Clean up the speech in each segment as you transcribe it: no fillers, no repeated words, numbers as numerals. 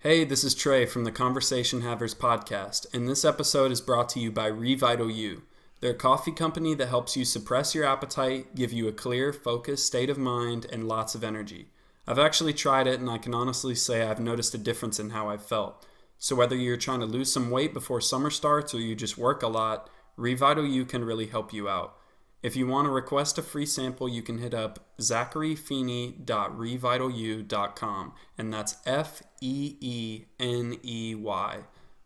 Hey, this is Trey from the Conversation Havers podcast, and this episode is brought to you by Revital U. They're a coffee company that helps you suppress your appetite, give you a clear, focused state of mind, and lots of energy. I've actually tried it, and I can honestly say I've noticed a difference in how I've felt. So whether you're trying to lose some weight before summer starts or you just work a lot, Revital U can really help you out. If you want to request a free sample, you can hit up zacharyfeeney.revitalU.com, and that's Feeney.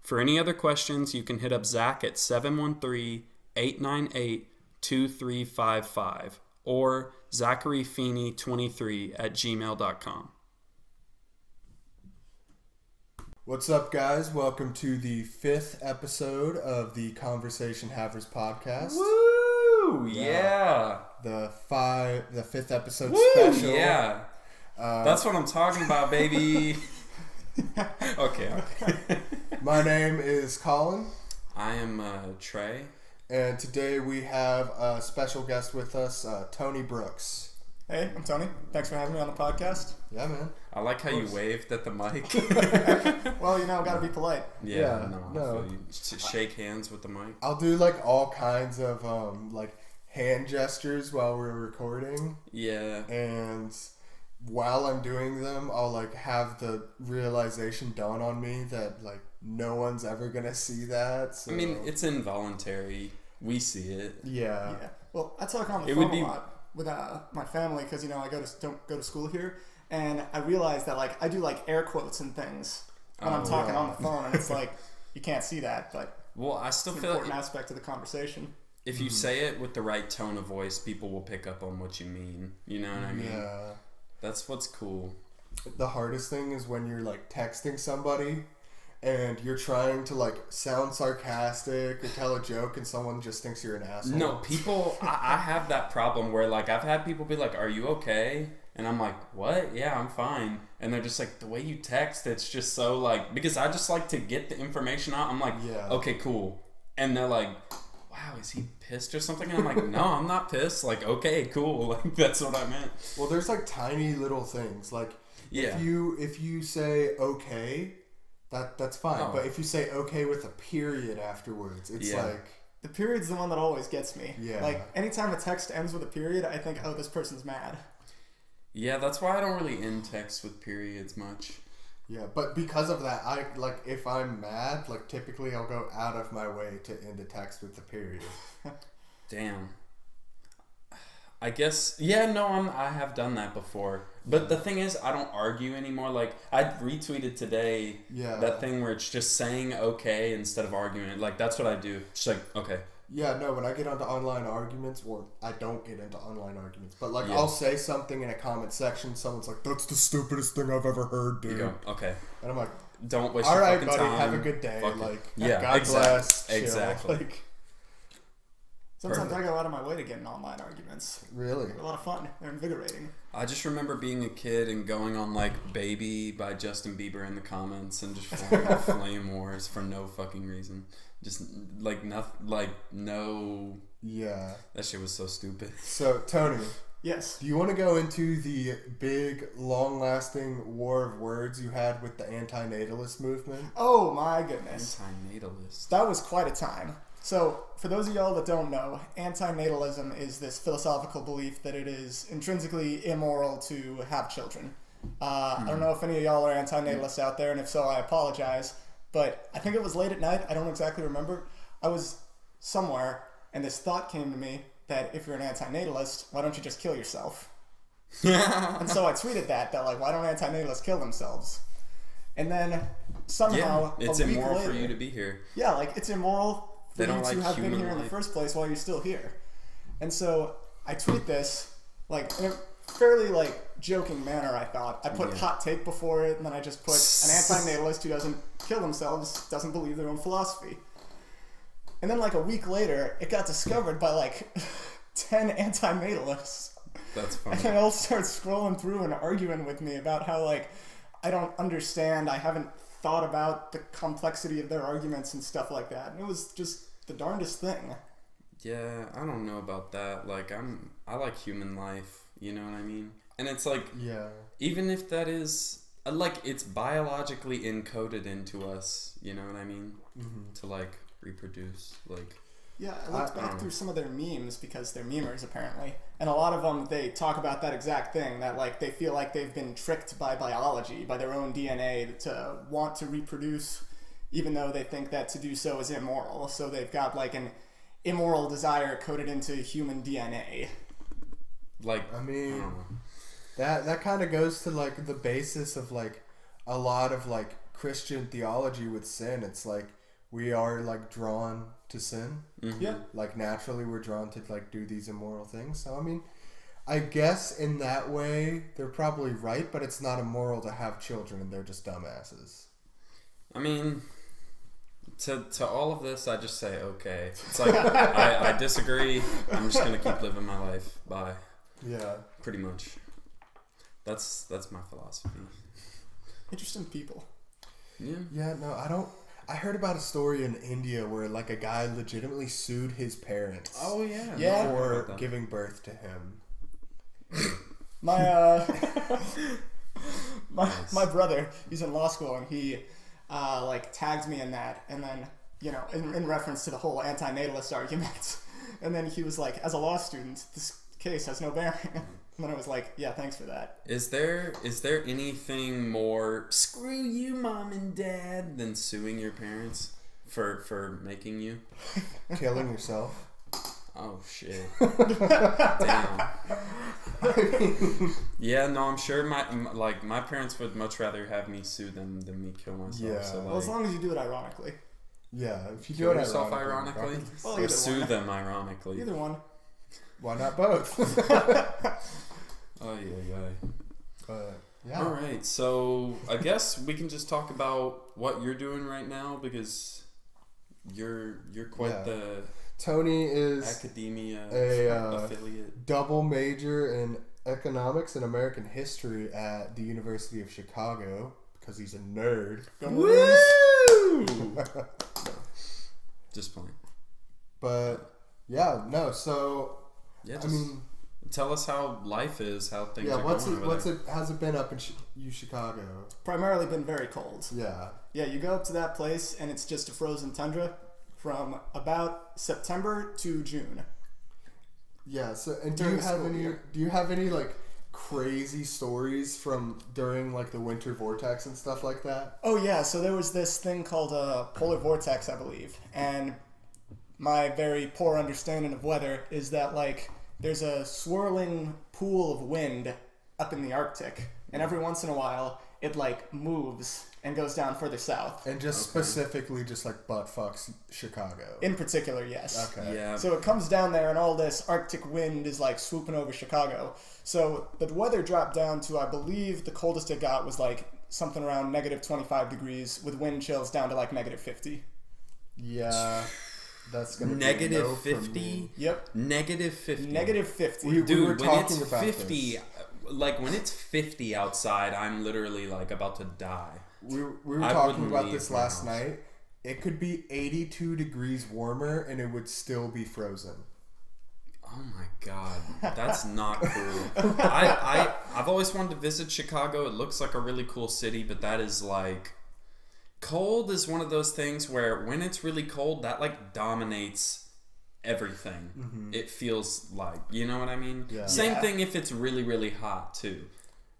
For any other questions, you can hit up Zach at 713-898-2355 or zacharyfeeney23@gmail.com. What's up, guys? Welcome to the 5th episode of the Conversation Havers podcast. Woo! Yeah. The 5th episode Woo! special. Yeah. That's what I'm talking about, baby. Okay. My name is Collin. I am Trey. And today we have a special guest with us, Tony Brooks. Hey, I'm Tony. Thanks for having me on the podcast. Yeah, man. I like how you waved at the mic. Well, gotta be polite. Yeah, no. You shake hands with the mic. I'll do all kinds of hand gestures while we're recording. Yeah. And while I'm doing them, I'll have the realization dawn on me that no one's ever gonna see that. So. I mean, it's involuntary. We see it. Yeah. Well, I talk on the phone a lot with my family because I don't go to school here, and I realize that I do air quotes and things when I'm talking on the phone, and it's you can't see that, but I still it's feel an important aspect of the conversation. If you say it with the right tone of voice, people will pick up on what you mean. You know what I mean? Yeah. That's what's cool. The hardest thing is when you're texting somebody and you're trying to sound sarcastic or tell a joke and someone just thinks you're an asshole. No, people, I have that problem where I've had people be like, "Are you okay?" And I'm like, "What? Yeah, I'm fine." And they're just like, the way you text, it's just so because I just like to get the information out. I'm like, yeah. Okay, cool. And they're like, "Wow, is he pissed or something?" And I'm like, "No, I'm not pissed. Okay, cool." That's what I meant. Well, there's tiny little things. Yeah. If you say okay, that's fine. Oh. But if you say okay with a period afterwards, it's the period's the one that always gets me. Yeah. Anytime a text ends with a period, I think, oh, this person's mad. Yeah, that's why I don't really end text with periods much. Yeah, but because of that, I if I'm mad, typically I'll go out of my way to end a text with a period. Damn. I guess, I have done that before. But the thing is, I don't argue anymore. I retweeted today that thing where it's just saying okay instead of arguing it. That's what I do. Just okay. Yeah, no, when I get onto online arguments, or I don't get into online arguments, but I'll say something in a comment section, someone's like, "That's the stupidest thing I've ever heard, dude." You go, okay. And I'm like, don't waste all your right, fucking buddy, time. have a good day. God exactly. bless. Chill. Exactly. Sometimes I go out of my way to get in online arguments. Really? They're a lot of fun. They're invigorating. I just remember being a kid and going on "Baby" by Justin Bieber in the comments and just forming flame wars for no fucking reason. Just nothing, no. Yeah. That shit was so stupid. So, Tony. Yes. Do you want to go into the big, long-lasting war of words you had with the anti-natalist movement? Oh my goodness. Anti-natalist. That was quite a time. So, for those of y'all that don't know, anti-natalism is this philosophical belief that it is intrinsically immoral to have children. I don't know if any of y'all are anti-natalists out there, and if so, I apologize. But I think it was late at night. I don't exactly remember. I was somewhere, and this thought came to me that if you're an anti-natalist, why don't you just kill yourself? And so I tweeted that why don't anti-natalists kill themselves? And then somehow it's a week immoral later, for you to be here. Yeah, it's immoral for you to have been here life in the first place while you're still here. And so I tweet this in a fairly joking manner, I thought. I put hot take before it, and then I just put an anti-natalist who doesn't kill themselves, doesn't believe their own philosophy. And then a week later, it got discovered by 10 anti-natalists. That's funny. And they all start scrolling through and arguing with me about how I don't understand, I haven't thought about the complexity of their arguments and stuff like that. And it was just the darndest thing. Yeah, I don't know about that. I like human life, you know what I mean? And it's yeah. Even if that is like it's biologically encoded into us. You know what I mean? Mm-hmm. To like reproduce, like. Yeah, I looked back through some of their memes because they're memers apparently, and a lot of them they talk about that exact thing, that like they feel like they've been tricked by biology, by their own DNA to want to reproduce, even though they think that to do so is immoral. So they've got like an immoral desire coded into human DNA. Like, I mean, that kind of goes to like the basis of like a lot of like Christian theology with sin. It's like we are like drawn to sin. Mm-hmm. Yeah. Like naturally we're drawn to like do these immoral things. So I mean, I guess in that way they're probably right, but it's not immoral to have children and they're just dumbasses. I mean, to all of this I just say okay. It's like I disagree. I'm just gonna keep living my life. Bye. Yeah. Pretty much. That's my philosophy. Interesting people. Yeah. Yeah, no, I heard about a story in India where like a guy legitimately sued his parents. Oh yeah. Yeah. For giving birth to him. My Nice. my brother, he's in law school, and he like tagged me in that, and then in reference to the whole anti-natalist argument, and then he was like, as a law student, this case has no bearing. And then I was like, yeah, thanks for that. Is there anything more screw you mom and dad than suing your parents for making you? Killing yourself. Oh shit. Damn. Yeah, no, I'm sure my parents would much rather have me sue them than me kill myself. Yeah. So, Well, as long as you do it ironically. Yeah, if you do kill it yourself ironically, Well, or either sue one. them ironically. Either one. Why not both? Oh yeah. But yeah. All right, so I guess we can just talk about what you're doing right now because you're quite the Tony is academia a affiliate. double major in economics and American history at the University of Chicago because he's a nerd. Woo! Just playing. But yeah, no. So Yeah, I mean, tell us how life is, how things are how's it been up in Chicago? Primarily been very cold. Yeah. Yeah, you go up to that place, and it's just a frozen tundra from about September to June. Yeah. So, and During school year. do you have any like crazy stories from during like the winter vortex and stuff like that? Oh yeah, so there was this thing called a polar vortex, I believe, and my very poor understanding of weather is that like there's a swirling pool of wind up in the Arctic, and every once in a while it like moves and goes down further south. And just specifically just like butt fucks Chicago. In particular, yes. Okay. Yeah. So it comes down there, and all this Arctic wind is like swooping over Chicago. So the weather dropped down to, I believe, the coldest it got was like something around negative 25 degrees, with wind chills down to like negative 50. Yeah. That's gonna Negative be a no from 50? me. Yep. Negative 50. Negative 50. We Dude, were when talking it's about 50, this. like when it's 50 outside, I'm literally like about to die. We were I talking wouldn't about leave this my last house. night. It could be 82 degrees warmer and it would still be frozen. Oh my god, that's not cool. I've always wanted to visit Chicago. It looks like a really cool city, but that is like cold is one of those things where when it's really cold, that like dominates everything. Mm-hmm. It feels like, you know what I mean? Yeah. Same Yeah. thing if it's really really hot too.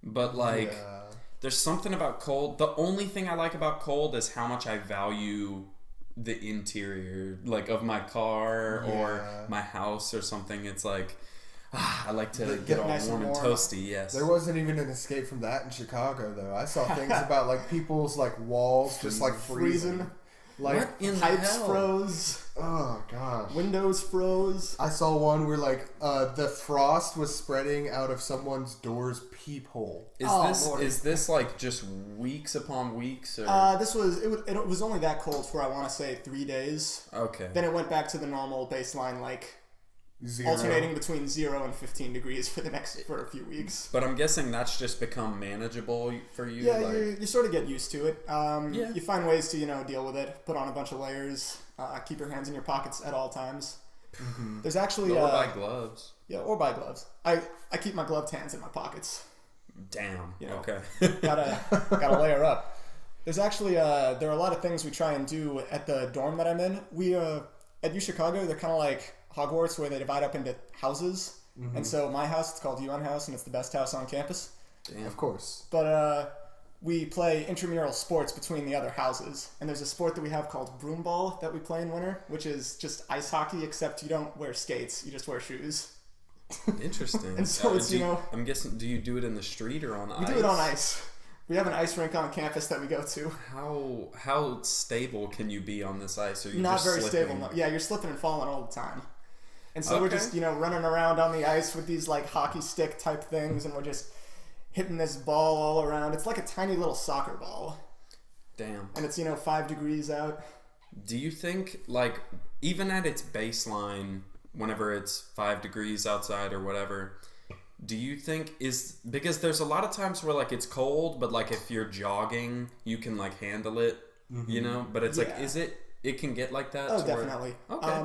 But like Yeah. there's something about cold. The only thing I like about cold is how much I value the interior, like of my car or Yeah. my house or something. It's like I like to Get get all nice and warm and warm. toasty. Yes. There wasn't even an escape from that in Chicago, though. I saw things about like people's like walls just like freezing. Like, What in the Pipes hell? froze. oh gosh. Windows froze. I saw one where like the frost was spreading out of someone's door's peephole. Is this like just weeks upon weeks or It was only that cold for, I want to say, 3 days. okay? Then it went back to the normal baseline, like Zero. alternating between 0 and 15 degrees for a few weeks. But I'm guessing that's just become manageable for you. Yeah, like, you sort of get used to it. Yeah. You find ways to deal with it. Put on a bunch of layers. Keep your hands in your pockets at all times. There's actually or buy gloves. yeah, or buy gloves. I keep my gloved hands in my pockets. Damn. You know, Okay. gotta layer up. There's actually there are a lot of things we try and do at the dorm that I'm in. We at U Chicago, they're kind of like Hogwarts, where they divide up into houses. Mm-hmm. And so my house, it's called UN House, and it's the best house on campus. Damn. Of course. But we play intramural sports between the other houses. And there's a sport that we have called broomball that we play in winter, which is just ice hockey, except you don't wear skates, you just wear shoes. Interesting. And so it's, I'm guessing, do you do it in the street or on ice? We do it on ice. We have an ice rink on campus that we go to. How stable can you be on this ice? Are you not just very slipping? stable? No. Yeah, you're slipping and falling all the time. And so we're just, running around on the ice with these like hockey stick type things, and we're just hitting this ball all around. It's like a tiny little soccer ball. Damn. And it's, 5 degrees out. Do you think, like, even at its baseline, whenever it's 5 degrees outside or whatever, do you think because there's a lot of times where like it's cold, but like if you're jogging, you can like handle it, but it's like, it can get like that? Oh, definitely. Okay.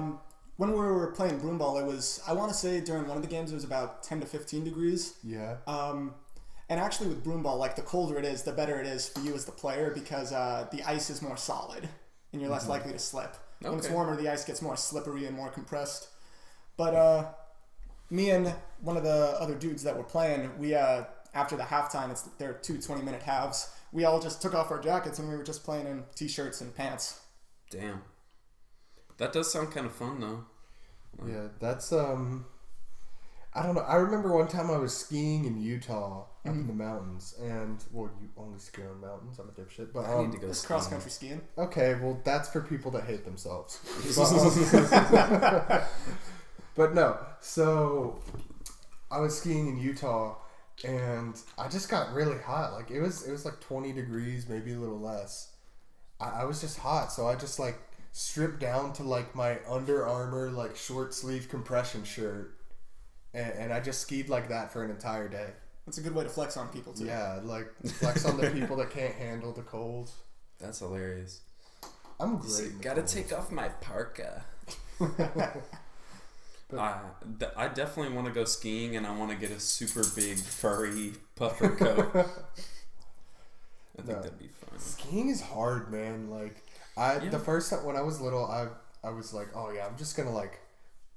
When we were playing broomball, it was, I want to say during one of the games, it was about 10 to 15 degrees. Yeah. And actually with broomball, like the colder it is, the better it is for you as the player, because the ice is more solid and you're less likely to slip. Okay. When it's warmer, the ice gets more slippery and more compressed. But me and one of the other dudes that were playing, we after the halftime, there are 2 20-minute halves, we all just took off our jackets and we were just playing in t-shirts and pants. Damn. That does sound kind of fun though. Yeah, that's I don't know. I remember one time I was skiing in Utah up in the mountains, and you only ski on mountains. I'm a dipshit, but I need to go cross country skiing. Okay, well that's for people that hate themselves. But no, so I was skiing in Utah, and I just got really hot. Like it was like 20 degrees, maybe a little less. I was just hot, so I just like stripped down to like my Under Armour like short sleeve compression shirt, and I just skied like that for an entire day. That's a good way to flex on people too. Yeah, like flex on the people that can't handle the cold. That's hilarious. I'm great. Gotta take off my parka. I definitely want to go skiing, and I want to get a super big furry puffer coat. I think that'd be fun. Skiing is hard, man. Like the first time when I was little, I was like, oh yeah, I'm just gonna like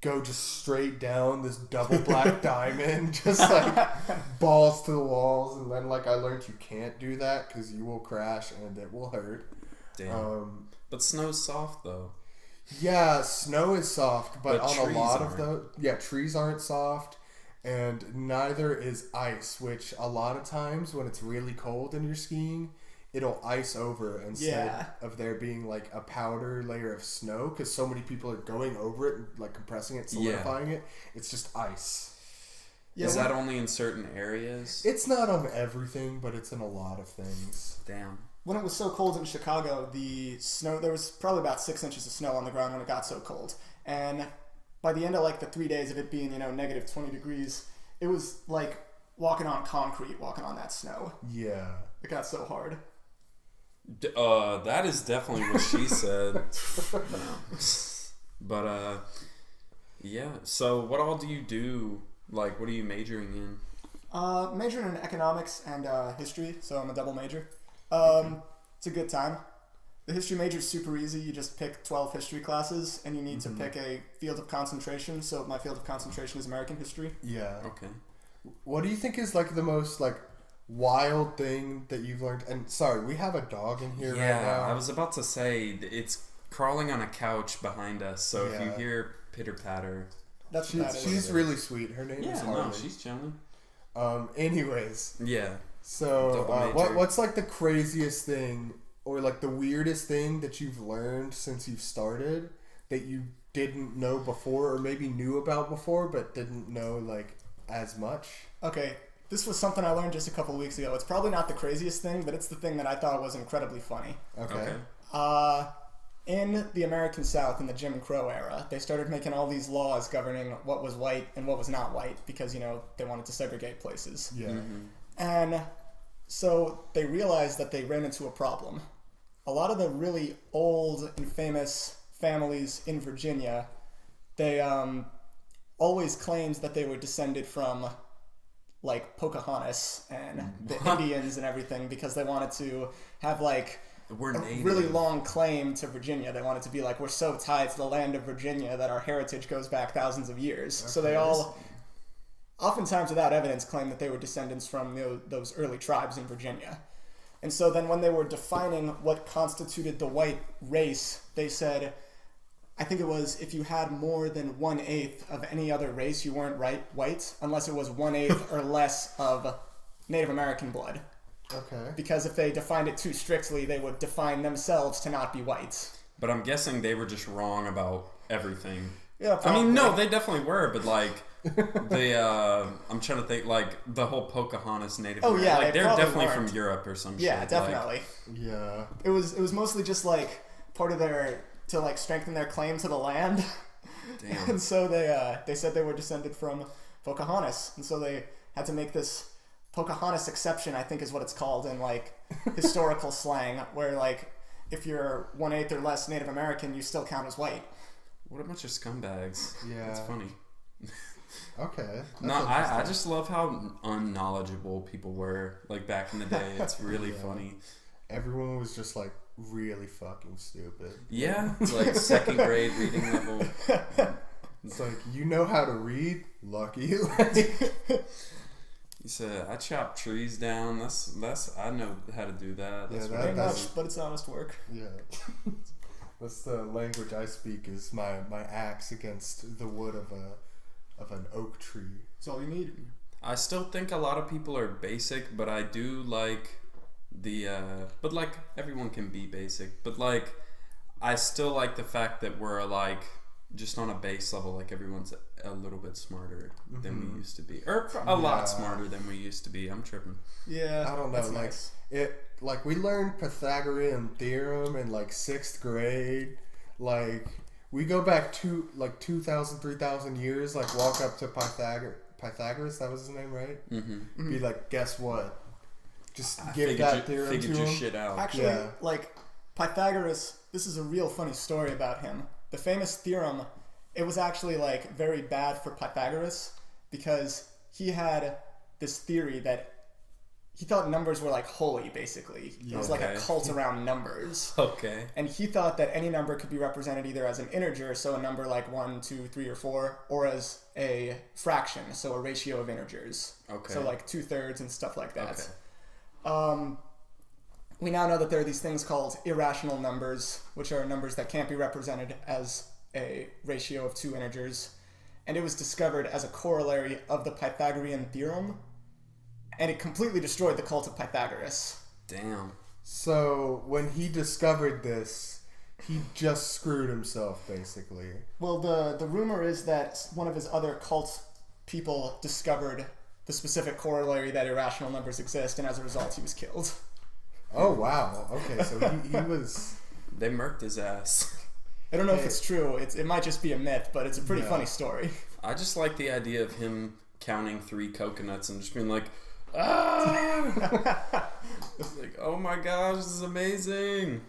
go just straight down this double black diamond, just like balls to the walls, and then like I learned you can't do that because you will crash and it will hurt. Damn. But snow's soft though. Yeah, snow is soft, but on a lot of those, trees aren't soft, and neither is ice, which a lot of times when it's really cold and you're skiing, it'll ice over instead of there being like a powder layer of snow, because so many people are going over it and like compressing it, solidifying it. It's just ice. Yeah, is that only in certain areas? It's not on everything, but it's in a lot of things. Damn. When it was so cold in Chicago, there was probably about 6 inches of snow on the ground when it got so cold. And by the end of like the 3 days of it being, negative 20 degrees, it was like walking on concrete, walking on that snow. Yeah. It got so hard. That is definitely what she said. But, yeah. So what all do you do? Like, what are you majoring in? Majoring in economics and history, so I'm a double major. It's a good time. The history major is super easy. You just pick 12 history classes, and you need to pick a field of concentration. So my field of concentration is American history. Yeah. Okay. What do you think is like the most like wild thing that you've learned? And sorry, we have a dog in here right now. I was about to say it's crawling on a couch behind us. So if you hear pitter patter, she's really sweet. Her name is Harley. No, she's chilling. Anyways. Yeah. So, what's like the craziest thing or like the weirdest thing that you've learned since you've started that you didn't know before, or maybe knew about before but didn't know like as much? Okay, this was something I learned just a couple of weeks ago. It's probably not the craziest thing, but it's the thing that I thought was incredibly funny. Okay. In the American South, in the Jim Crow era, they started making all these laws governing what was white and what was not white because, they wanted to segregate places. Yeah. Mm-hmm. And so they realized that they ran into a problem. A lot of the really old and famous families in Virginia, they always claimed that they were descended from like Pocahontas and the Indians and everything because they wanted to have like a really long claim to Virginia. They wanted to be like, we're so tied to the land of Virginia that our heritage goes back thousands of years. Okay. So they all, oftentimes without evidence, claim that they were descendants from those early tribes in Virginia. And so then when they were defining what constituted the white race, they said, I think it was if you had more than 1/8 of any other race, you weren't white, unless it was 1/8 or less of Native American blood. Okay. Because if they defined it too strictly, they would define themselves to not be white. But I'm guessing they were just wrong about everything. Yeah, probably. I mean, no, they definitely were, but like, I'm trying to think, like, the whole Pocahontas Native American. Yeah, like, they're definitely from Europe or some shit. Yeah, definitely. Like, yeah. It was mostly just, like, part of to, like, strengthen their claim to the land. Damn. And so they said they were descended from Pocahontas. And so they had to make this Pocahontas exception, I think is what it's called in, like, historical slang, where, like, if you're 1/8 or less Native American, you still count as white. What a bunch of scumbags. Yeah. That's funny. Okay. No, I just love how unknowledgeable people were, like, back in the day. It's really funny. Everyone was just, like, really fucking stupid. Yeah, like, second grade reading level. It's like, you know how to read? Lucky. He said, I chop trees down. That's I know how to do that. That's very much, but it's honest work. Yeah. That's the language I speak, is my axe against the wood of an oak tree. That's all you need. I still think a lot of people are basic, but I do like but like everyone can be basic, but like I still like the fact that we're like just on a base level, like everyone's a little bit smarter than we used to be, or a lot smarter than we used to be. I'm tripping. Yeah, I don't know. That's like nice. Like we learned Pythagorean Theorem in like 6th grade. Like we go back to like 2,000, 3,000 years. Like walk up to Pythagoras. That was his name, right? Mm-hmm. Be like, guess what? Just give that theorem to him. Figured your shit out. Actually, like Pythagoras. This is a real funny story about him. The famous theorem, it was actually like very bad for Pythagoras because he had this theory that he thought numbers were like holy, basically. It was like a cult around numbers. Okay. And he thought that any number could be represented either as an integer, so a number like 1, 2, 3, or 4, or as a fraction, so a ratio of integers. Okay. So like 2/3 and stuff like that. Okay. We now know that there are these things called irrational numbers, which are numbers that can't be represented as a ratio of 2 integers. And it was discovered as a corollary of the Pythagorean Theorem, and it completely destroyed the cult of Pythagoras. Damn. So when he discovered this, he just screwed himself, basically. Well, the rumor is that one of his other cult people discovered the specific corollary that irrational numbers exist, and as a result, he was killed. Oh, wow. Okay, so he was... They murked his ass. I don't know if it's true. It might just be a myth, but it's a pretty funny story. I just like the idea of him counting 3 coconuts and just being like, ah! It's like, oh my gosh, this is amazing.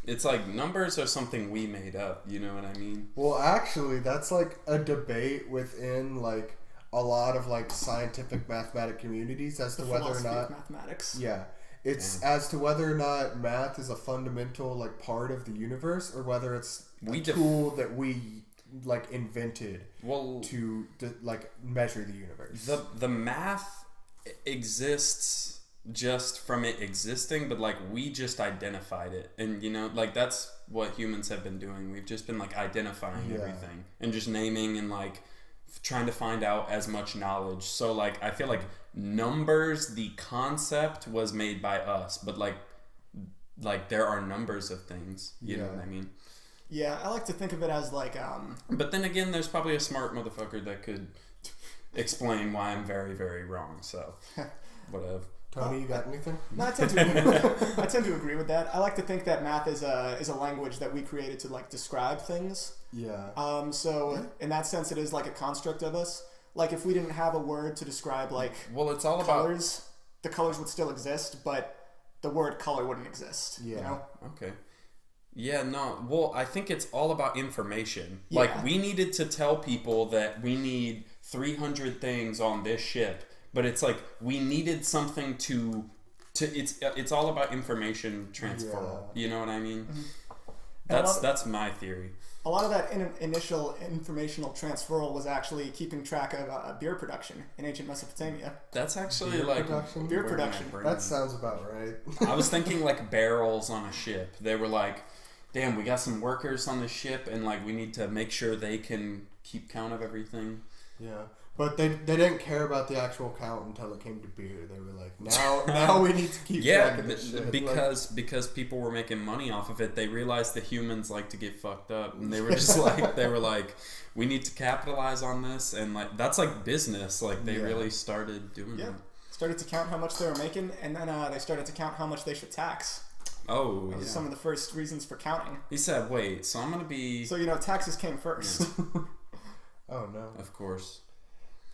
It's like numbers are something we made up, you know what I mean? Well, actually, that's like a debate within like a lot of like scientific mathematic communities as to whether or not mathematics. Yeah. It's as to whether or not math is a fundamental like part of the universe, or whether it's a tool that we like invented to like measure the universe. The math exists just from it existing, but like we just identified it, and you know, like that's what humans have been doing. We've just been like identifying everything and just naming and like trying to find out as much knowledge. So like I feel like numbers, the concept was made by us, but like there are numbers of things, you know what I mean? Yeah, I like to think of it as like but then again, there's probably a smart motherfucker that could explain why I'm very, very wrong, so whatever. Tony, you got anything? No, I tend to agree with that. I like to think that math is a language that we created to like describe things. Yeah. So in that sense, it is like a construct of us. Like if we didn't have a word to describe like it's all colors, the colors would still exist, but the word color wouldn't exist. Yeah. You know? Okay. Yeah, no. Well, I think it's all about information. Yeah. Like we needed to tell people that we need 300 things on this ship. but it's like we needed something to it's all about information transfer. Yeah. You know what I mean? Mm-hmm. That's my theory. A lot of that initial informational transferal was actually keeping track of beer production in ancient Mesopotamia. That's actually Beer production. That sounds about right. I was thinking like barrels on a ship. They were like, damn, we got some workers on the ship, and like we need to make sure they can keep count of everything. Yeah. But they didn't care about the actual count until it came to beer. They were like, now we need to keep track of this shit. Because people were making money off of it, they realized that humans like to get fucked up, and they were just like, we need to capitalize on this, and like that's like business. Like they really started doing that. Started to count how much they were making, and then they started to count how much they should tax. Oh, Those are some of the first reasons for counting. He said, "Wait, so I'm gonna be." So taxes came first. Yeah. Oh no. Of course.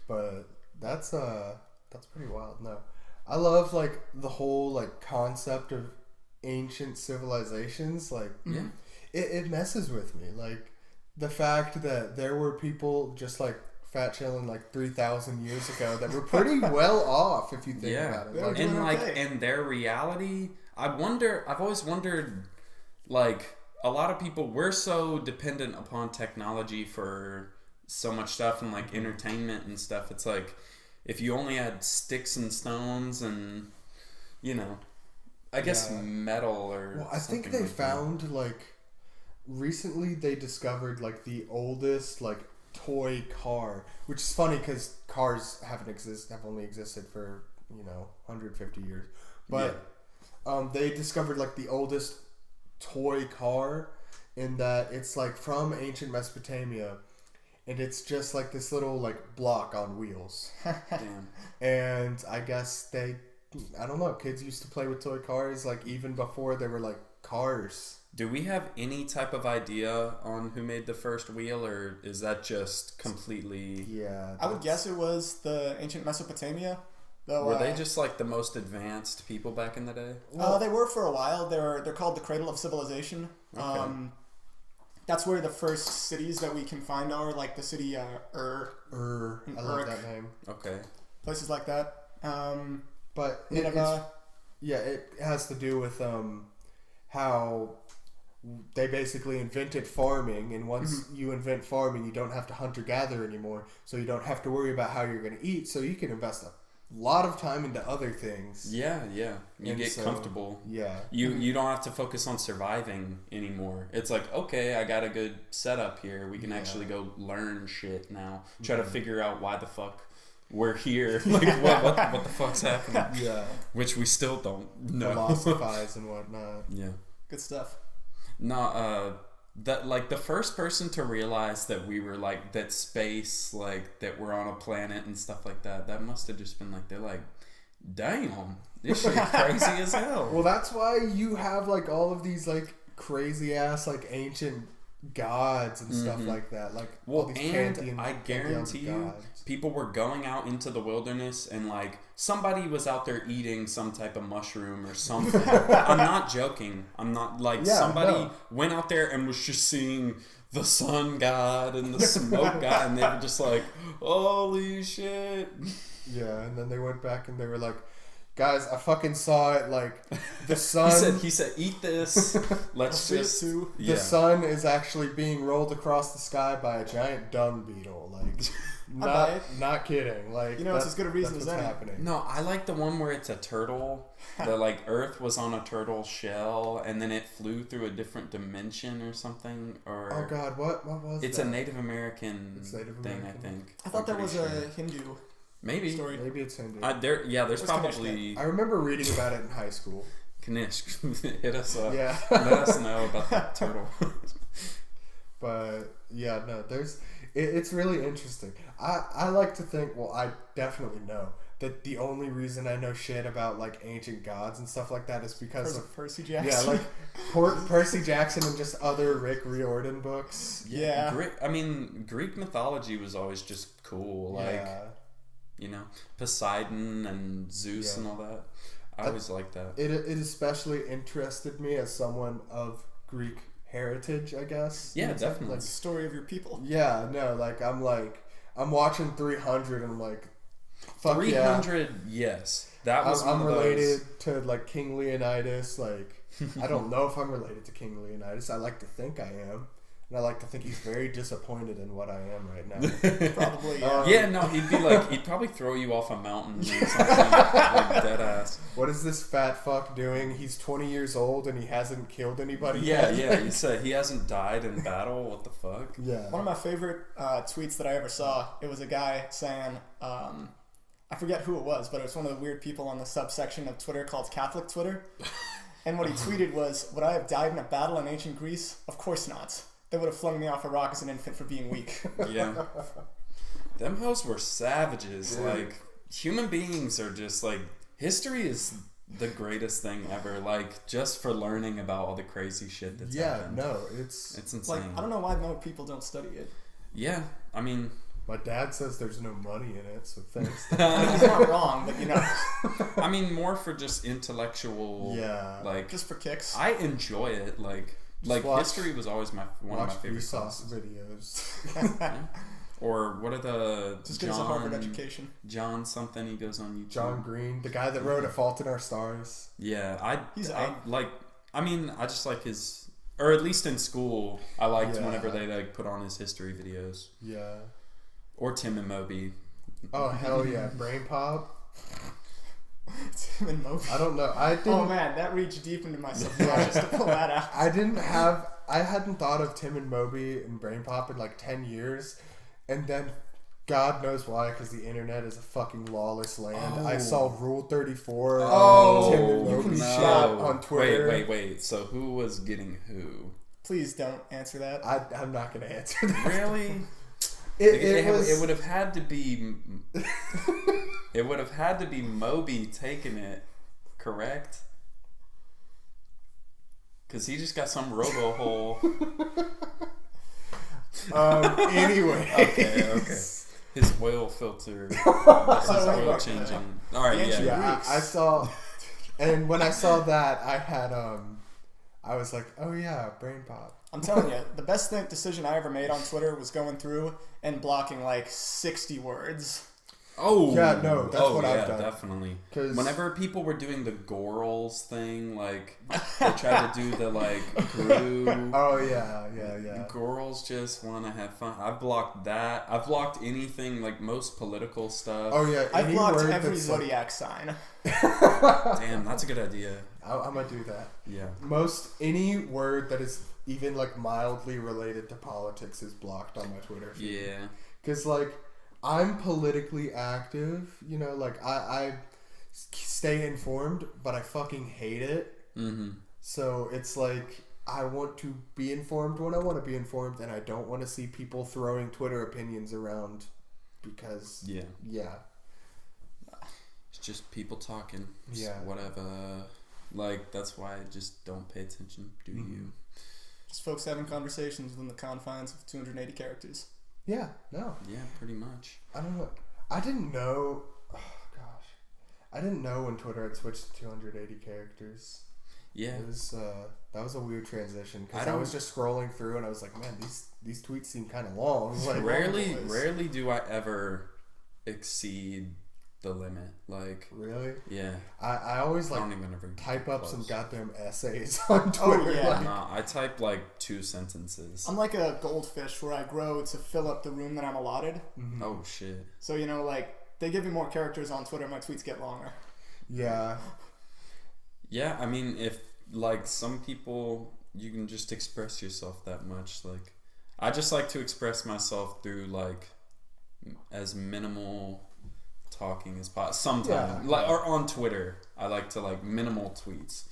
But that's pretty wild. No, I love like the whole like concept of ancient civilizations. Like, it messes with me. Like the fact that there were people just like fat chilling like 3,000 years ago that were pretty well off if you think about it. And their reality. I've always wondered, like a lot of people, we're so dependent upon technology for so much stuff and like entertainment and stuff. It's like if you only had sticks and stones and I guess metal or I think they found like recently they discovered like the oldest like toy car, which is funny because cars have only existed for 150 years, but they discovered like the oldest toy car in that it's like from ancient Mesopotamia. And it's just like this little like block on wheels. Damn. And I guess I don't know, kids used to play with toy cars like even before they were like cars. Do we have any type of idea on who made the first wheel, or is that just completely... Yeah. I would guess it was the ancient Mesopotamia. Though, were they just like the most advanced people back in the day? They were for a while. They're called the cradle of civilization. Okay. That's where the first cities that we can find are, like the city I love that name. Okay. Places like that. But Nineveh. It has to do with how they basically invented farming, and once you invent farming, you don't have to hunt or gather anymore, so you don't have to worry about how you're going to eat, so you can invest a lot of time into other things. Yeah. You get comfortable. Yeah. You don't have to focus on surviving anymore. It's like, okay, I got a good setup here. We can actually go learn shit now. Try to figure out why the fuck we're here. Like, what the fuck's happening? Yeah. Which we still don't know. Philosophize and whatnot. Yeah. Good stuff. No, that like the first person to realize that we were like that space, like that we're on a planet and stuff like that. That must have just been like they're like, damn, this shit crazy as hell. Well, that's why you have like all of these like crazy ass like ancient gods and stuff like that. Like all these pantheon, I guarantee you, people were going out into the wilderness and like somebody was out there eating some type of mushroom or something. I'm not joking. I'm not like somebody went out there and was just seeing the sun god and the smoke god, and they were just like, holy shit. Yeah, and then they went back and they were like, guys, I fucking saw it. Like the sun. he said, eat this. Let's just. The sun is actually being rolled across the sky by a giant dung beetle. Like, not kidding. Like, it's as good a reason as any. Happening. No, I like the one where it's a turtle. The like Earth was on a turtle shell, and then it flew through a different dimension or something. Or oh God, what was it's that? a Native American thing, I think. I thought that was a Hindu. Maybe story. Maybe it's Hindu. There's probably. I remember reading about it in high school. Kanishk, hit us up. Yeah. Let us know about that turtle. But yeah, no, it's really interesting. I like to think, well, I definitely know that the only reason I know shit about like ancient gods and stuff like that is because of Percy Jackson. Yeah, like Percy Jackson and just other Rick Riordan books. Yeah. Greek mythology was always just cool. Like, Poseidon and Zeus and all that. I always liked that. It especially interested me as someone of Greek heritage, I guess. Yeah, definitely. Like the story of your people. Yeah, no, I'm watching 300 and I'm like, Fuck 300, yes. That was I'm one of related those. to like King Leonidas. Like, I don't know if I'm related to King Leonidas. I like to think I am. And I like to think he's very disappointed in what I am right now. Probably. Yeah, no, he'd probably throw you off a mountain or something, like dead ass. What is this fat fuck doing? He's 20 years old and he hasn't killed anybody Yeah, yet. yeah, you said he hasn't died in battle. What the fuck? Yeah. One of my favorite tweets that I ever saw, it was a guy saying, I forget who it was, but it was one of the weird people on the subsection of Twitter called Catholic Twitter. And what he tweeted was, would I have died in a battle in ancient Greece? Of course not. They would have flung me off a rock as an infant for being weak. Yeah. Them hoes were savages. Dude. Like, human beings are just like, history is the greatest thing ever. Like, just for learning about all the crazy shit that's happened. No, it's It's Like, insane. I don't know why more people don't study it. Yeah, I mean, my dad says there's no money in it, so thanks. I mean, he's not wrong, but you know, I mean more for just intellectual. Yeah. Like, just for kicks. I enjoy it. Like watch- history was always one of my Watch favorite Vsauce classes. videos. Yeah. Or what are the Just get us a Harvard education. John something, he goes on YouTube. John Green, the guy that wrote A Fault in Our Stars. Yeah, He's I like. I mean, I just like his, or at least in school, I liked Yeah. whenever they like put on his history videos. Yeah. Or Tim and Moby. Oh hell yeah, Brain Pop. Tim and Moby. I don't know. I didn't. Oh man, that reached deep into my subconscious to pull that out. I hadn't thought of Tim and Moby and Brain Pop in like 10 years, and then God knows why, because the internet is a fucking lawless land. I saw Rule 34. Tim and Moby shot on Twitter. Wait. So who was getting who? Please don't answer that. I'm not gonna answer that. Really? It would have had to be. It would have had to be Moby taking it, correct? Because he just got some robo hole. Anyway. Okay. His oil filter. His oil changing. All right, yeah. Yeah, I saw, and when I saw that, I had I was like, oh yeah, Brain Pop. I'm telling you, the best decision I ever made on Twitter was going through and blocking like 60 words. Oh yeah, no, that's what I've done. Definitely. 'Cause whenever people were doing the Gorals thing, like they tried to do the like Gru. Oh yeah. Girls just want to have fun. I've blocked that. I've blocked anything like most political stuff. Oh yeah. I've any blocked word every that's, like- zodiac sign. Damn, that's a good idea. I'm gonna do that. Yeah. Any word that is even like mildly related to politics is blocked on my Twitter feed. Yeah. Because like I'm politically active, you know, like I stay informed, but I fucking hate it. Mm-hmm. So it's like I want to be informed when I want to be informed, and I don't want to see people throwing Twitter opinions around because yeah. It's just people talking. Just Yeah. whatever. Like, that's why I just don't pay attention. Do you? Just folks having conversations within the confines of 280 characters. Yeah, no. Yeah, pretty much. I don't know. I didn't know. Oh, gosh. I didn't know when Twitter had switched to 280 characters. Yeah. It was, that was a weird transition because I was just scrolling through and I was like, man, these tweets seem kind of long. Like, Rarely do I ever exceed the limit. Like, really? yeah. I always I like don't even ever type get up close. some goddamn essays on Twitter. yeah. Like, Nah, I type like 2 sentences. I'm like a goldfish where I grow to fill up the room that I'm allotted. mm-hmm. Oh shit. So, you know, like, they give me more characters on Twitter, my tweets get longer. Yeah. Yeah, I mean, if like some people, you can just express yourself that much. Like, I just like to express myself through like as minimal talking as possible. Sometimes, Yeah. like, or on Twitter, I like to like minimal tweets.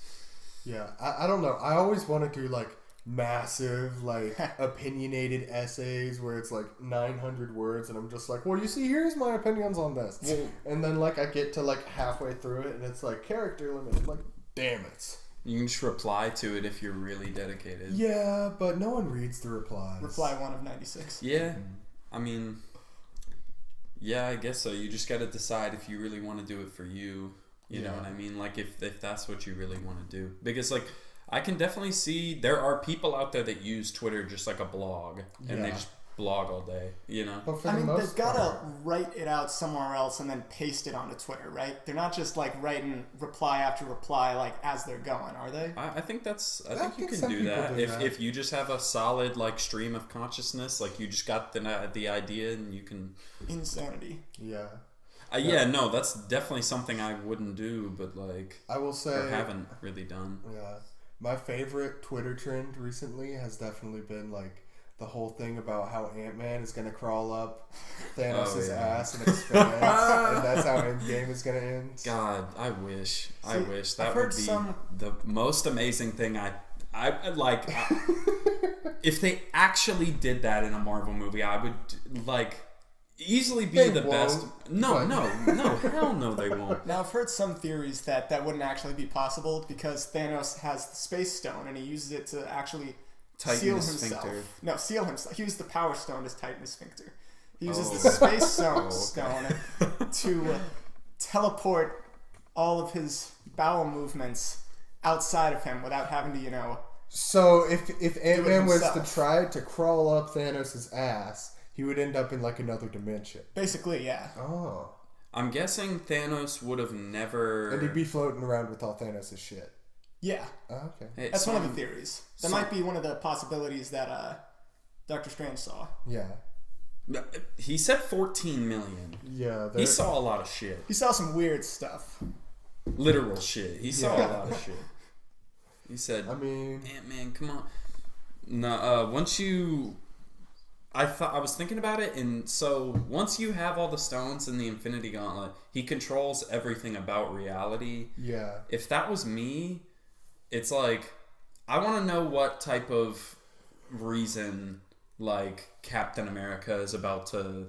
Yeah. I don't know. I always want to do like massive, like opinionated essays where it's like 900 words and I'm just like, well, you see, here's my opinions on this. Well, And then like I get to like halfway through it and it's like character limit. I'm like, damn it. you can just reply to it if you're really dedicated. Yeah, but no one reads the replies. Reply 1 of 96. Yeah, I mean, yeah, I guess so. You just got to decide if you really want to do it for you. You know what I mean? Like, if that's what you really want to do. Because, like, I can definitely see there are people out there that use Twitter just like a blog. And they Yeah. just blog all day, you know? But for I the mean, most they've got to part- write it out somewhere else and then paste it onto Twitter, right? They're not just like writing reply after reply like as they're going, are they? I think I think you can some do people that. do If that. if you just have a solid like stream of consciousness, like you just got the idea and you can. Insanity. Yeah. Yeah, no, that's definitely something I wouldn't do, but like I will say... or haven't really done. Yeah. My favorite Twitter trend recently has definitely been like the whole thing about how Ant-Man is going to crawl up Thanos' ass and expand, and that's how Endgame is going to end. God, I wish that I've would heard be the most amazing thing. I like if they actually did that in a Marvel movie, I would like easily be They the best. won't, No, but- no, hell no, they won't. Now, I've heard some theories that wouldn't actually be possible because Thanos has the Space Stone and he uses it to actually Tighten seal his himself. sphincter. No, seal himself. He used the Power Stone to tighten his sphincter. He uses Oh. the Space Stone, Oh, stone to teleport all of his bowel movements outside of him without having to, So if Ant-Man was to himself. try to crawl up Thanos' ass, he would end up in like another dimension. basically, yeah. Oh. I'm guessing Thanos would have never. And he'd be floating around with all Thanos' shit. Yeah, Oh, okay. Hey, that's one of the some- theories. That some- might be one of the possibilities that Doctor Strange saw. Yeah. He said 14 million. Yeah. He saw a lot of shit. He saw some weird stuff. Literal shit. He saw Yeah. a lot of shit. He said, I mean... Ant-Man, come on. No, once you... I was thinking about it, and so once you have all the stones in the Infinity Gauntlet, he controls everything about reality. Yeah. If that was me, it's like, I want to know what type of reason, like, Captain America is about to,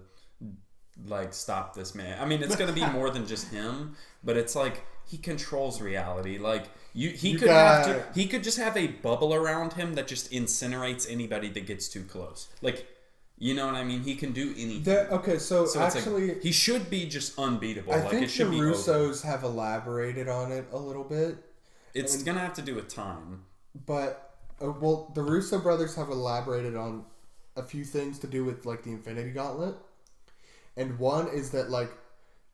like, stop this man. I mean, it's going to be more than just him, but it's like, he controls reality. Like, he could just have a bubble around him that just incinerates anybody that gets too close. Like, you know what I mean? He can do anything. Okay, so So actually... it's like, he should be just unbeatable. I Like, think it should the be over. Russos have elaborated on it a little bit, It's going to have to do with time. but the Russo brothers have elaborated on a few things to do with like the Infinity Gauntlet, and one is that like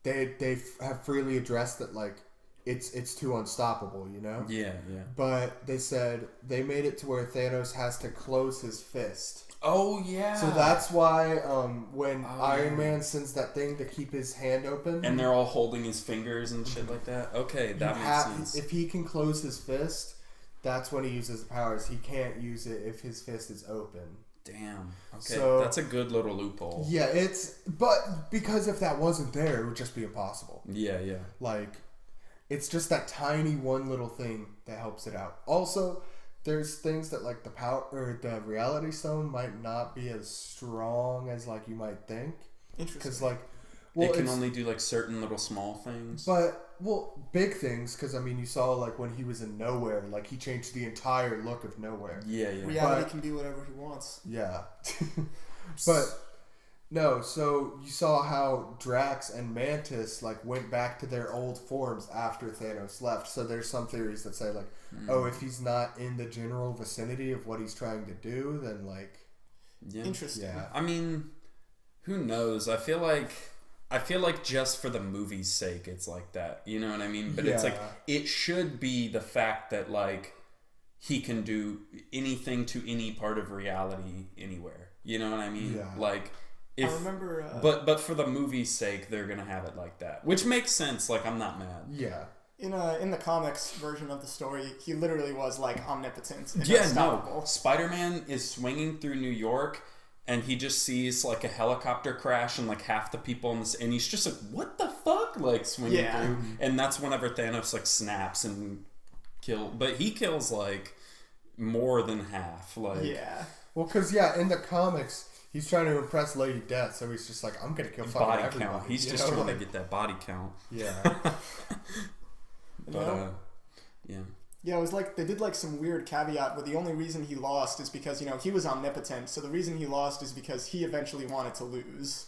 they have freely addressed that like it's too unstoppable, you know. Yeah, yeah. But they said they made it to where Thanos has to close his fist. Oh, yeah. So that's why when Oh, Iron yeah. Man sends that thing to keep his hand open, And they're all holding his fingers and shit like that. Okay, that makes sense. if he can close his fist, that's when he uses the powers. He can't use it if his fist is open. Damn. Okay, So- that's a good little loophole. Yeah, but because if that wasn't there, it would just be impossible. Yeah, yeah. Like, it's just that tiny one little thing that helps it out. Also, there's things that like the power or the reality stone might not be as strong as like you might think. Interesting. Because like, It can only do like certain little small things. big things. Because I mean, you saw like when he was in Nowhere, like he changed the entire look of Nowhere. Yeah, yeah. Reality but- can be whatever he wants. Yeah. But no, so you saw how Drax and Mantis like went back to their old forms after Thanos left. So there's some theories that say like, oh, if he's not in the general vicinity of what he's trying to do, then like, Yeah. Interesting. yeah. I mean, who knows? I feel like just for the movie's sake, it's like that. You know what I mean? But it's like, Yeah. it should be the fact that like he can do anything to any part of reality anywhere. You know what I mean? Yeah. Like, I remember. but for the movie's sake, they're gonna have it like that, which makes sense. Like, I'm not mad. Yeah. In the comics version of the story, he literally was like omnipotent and Yeah, unstoppable. no. Spider-Man is swinging through New York, and he just sees like a helicopter crash and like half the people in this, and he's just like, "What the fuck?" Like swinging Yeah. through, and that's whenever Thanos like snaps and but he kills like more than half. Like, Yeah. Well, because in the comics, he's trying to impress Lady Death, so he's just like, I'm gonna kill fucking body everybody. count. He's you just know? trying to Like, get that body count. Yeah. But yeah. Yeah, it was like they did like some weird caveat where the only reason he lost is because he was omnipotent. So the reason he lost is because he eventually wanted to lose.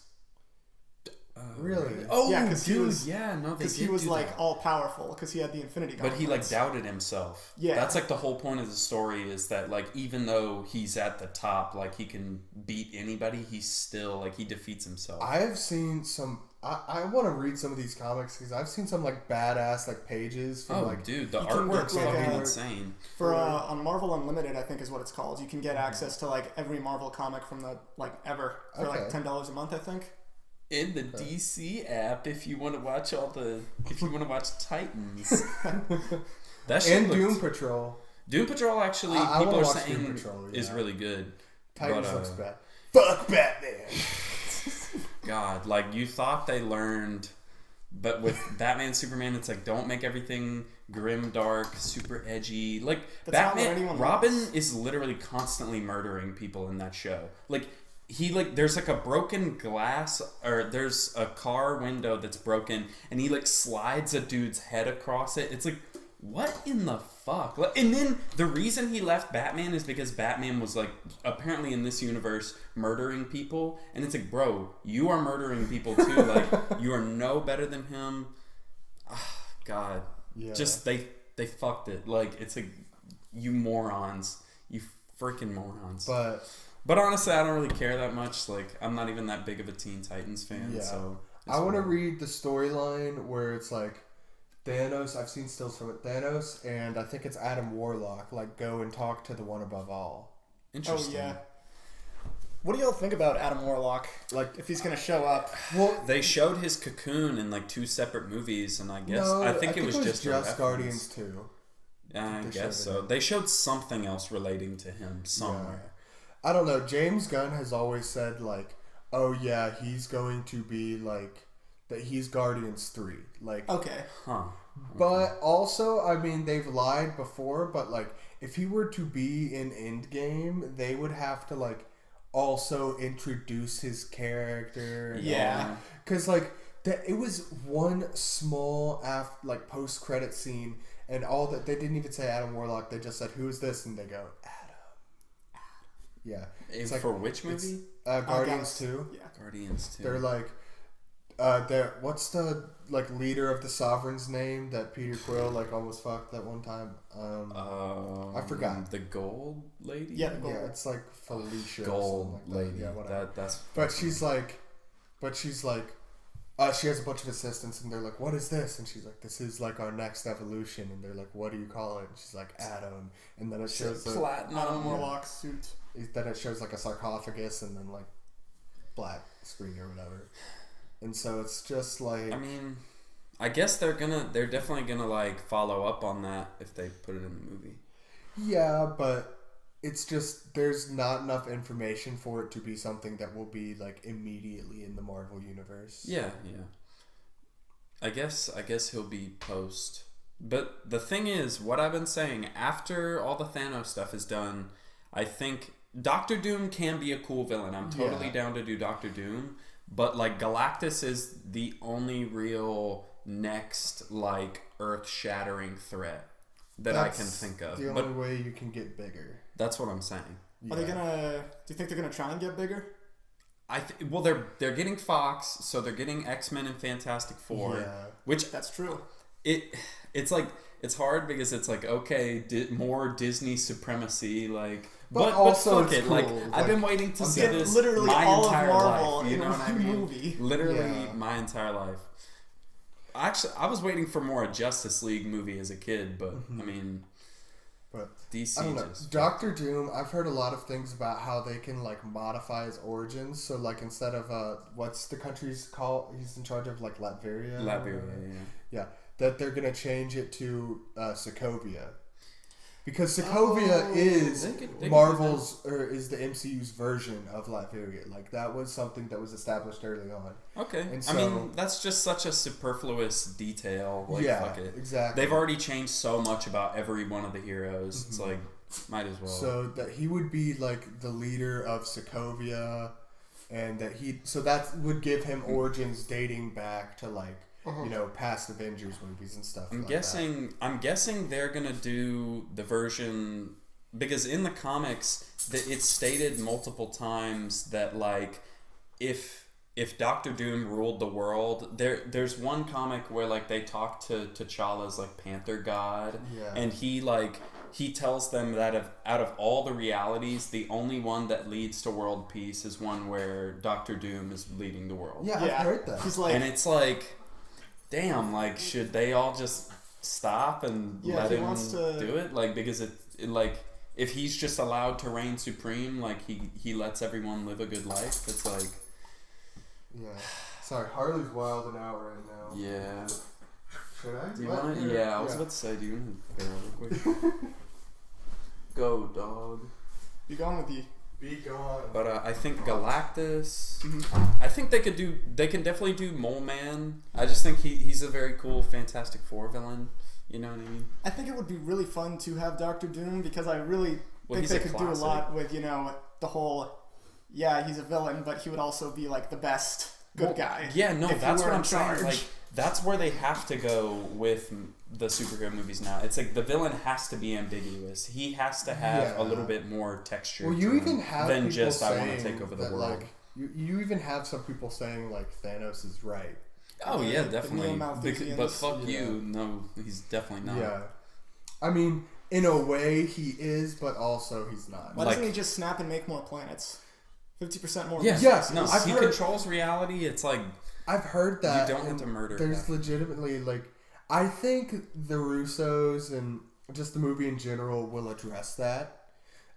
Really? Oh, Yeah, dude, 'cause he was- yeah, no, they Because did he was do like that. all powerful because he had the Infinity But he like Gauntlets. doubted himself. Yeah. That's like the whole point of the story is that like even though he's at the top, like he can beat anybody, he's still like he defeats himself. I have seen some. I want to read some of these comics because I've seen some like badass like pages from like. Dude, the you can artwork's get, like, fucking a- insane. For on Marvel Unlimited, I think is what it's called. You can get access to like every Marvel comic from the like ever for like Okay. $10 a month, I think. In the DC app, if you want to watch Titans, that shit And looked- Doom Patrol. Doom Patrol actually I people wanna are watch Doom saying Patrol, is yeah. really good. Titans But, looks bad. Fuck Batman. God, like you thought they learned, but with Batman, Superman, it's like don't make everything grim, dark, super edgy. Like That's not what Batman, anyone Robin wants. is literally constantly murdering people in that show. Like he like there's like a broken glass or there's a car window that's broken, and he like slides a dude's head across it. It's like what in the fuck? Like, and then the reason he left Batman is because Batman was like apparently in this universe murdering people, and it's like, bro, you are murdering people too. Like you are no better than him. God, Yeah. just they fucked it. Like it's like you morons, you freaking morons. But honestly, I don't really care that much. Like I'm not even that big of a Teen Titans fan. Yeah. So I want to read the storyline where it's like Thanos. I've seen stills from it. Thanos and I think it's Adam Warlock. Like go and talk to the one above all. Interesting. Oh yeah. What do y'all think about Adam Warlock? Like if he's gonna show up? Well, They showed his cocoon in like 2 separate movies, and I guess no, I think it was just a reference. Guardians 2. Yeah, I they guess showed it so. in. They showed something else relating to him somewhere. I don't know. James Gunn has always said like, oh yeah, he's going to be like that. He's Guardians 3. Like, Okay. Huh. but also, I mean, they've lied before. But like, if he were to be in Endgame, they would have to like also introduce his character. And Yeah. because like that, it was one small like post credit scene, and all that they didn't even say Adam Warlock. They just said, "Who is this?" and they go, "Adam." Yeah, it's like For which it's, movie? Guardians 2. Yeah. Guardians 2. They're like, what's the like leader of the Sovereign's name that Peter Quill like almost fucked that one time? I forgot. The Gold Lady? Yeah, the Gold. Yeah, it's like Felicia. or Gold something like that. Lady. Yeah, whatever. That's. But she's like, she has a bunch of assistants, and they're like, "What is this?" And she's like, "This is like our next evolution." And they're like, "What do you call it?" And she's like, "Adam." And then it shows Adam Warlock's suit. then it shows like a sarcophagus, and then like black screen or whatever. And so it's just like, I mean, I guess they're definitely gonna like follow up on that if they put it in the movie. yeah, but it's just there's not enough information for it to be something that will be like immediately in the Marvel universe. Yeah. I guess he'll be post. But the thing is, what I've been saying, after all the Thanos stuff is done, I think Doctor Doom can be a cool villain. I'm totally down to do Doctor Doom. But like Galactus is the only real next like earth-shattering threat that I can think of. The But only way you can get bigger. that's what I'm saying. Are they gonna? Do you think they're gonna try and get bigger? Well, they're getting Fox, so they're getting X-Men and Fantastic Four, Yeah. which That's true. it's like it's hard because it's like okay, more Disney supremacy, like But also fuck it's it, like cool. I've Like, been waiting to see Get this literally my all of entire Marvel life. You in know what I one mean? movie. Literally Yeah. my entire life. Actually, I was waiting for more a Justice League movie as a kid, but I mean, But DC I don't know. just Doctor Doom, I've heard a lot of things about how they can like modify his origins. So like instead of what's the country's called? He's in charge of like Latveria. Latveria, Yeah, that they're gonna change it to Sokovia. Because Sokovia is They could do Marvel's or is the MCU's version of Latveria. Like that was something that was established early on. Okay. And I mean, so- that's just such a superfluous detail. Like, Yeah, fuck it. exactly. They've already changed so much about every one of the heroes. It's like, might as well. So that he would be like the leader of Sokovia, and that would give him origins dating back to like past Avengers movies and stuff. I'm guessing they're gonna do the version because in the comics it's stated multiple times that like if if Doctor Doom ruled the world, there's one comic where like they talk to T'Challa's like Panther God, and he tells them that out of all the realities, the only one that leads to world peace is one where Doctor Doom is leading the world. Yeah, I've heard that. He's like, and it's like, damn, like should they all just stop and let him do it? Like because it like if he's just allowed to reign supreme, like he lets everyone live a good life. It's like. Yeah. Sorry, Harley's wilding out right now. Yeah. Should I? Do you want to? Yeah, I was about to say, do you want to real quick? Go, dog. Be gone with you. Be gone. But I think Galactus. Mm-hmm. I think they can definitely do Mole Man. I just think he's a very cool Fantastic Four villain. You know what I mean? I think it would be really fun to have Doctor Doom because I really think they could do a lot with, the whole, he's a villain, but he would also be like the best good guy. Yeah, no, that's what I'm saying. Like, that's where they have to go with the superhero movies now. It's like the villain has to be ambiguous. He has to have a little bit more texture. Well, you even have than people just saying I want to take over the world. Like, you even have some people saying like Thanos is right. Oh yeah, definitely. But fuck Yeah. you. No, he's definitely not. Yeah. I mean, in a way he is, but also he's not. Why doesn't he just snap and make more planets? 50% more. Yeah. Yes. No, he controls reality. It's like I've heard that you don't have to murder. There's legitimately like I think the Russos and just the movie in general will address that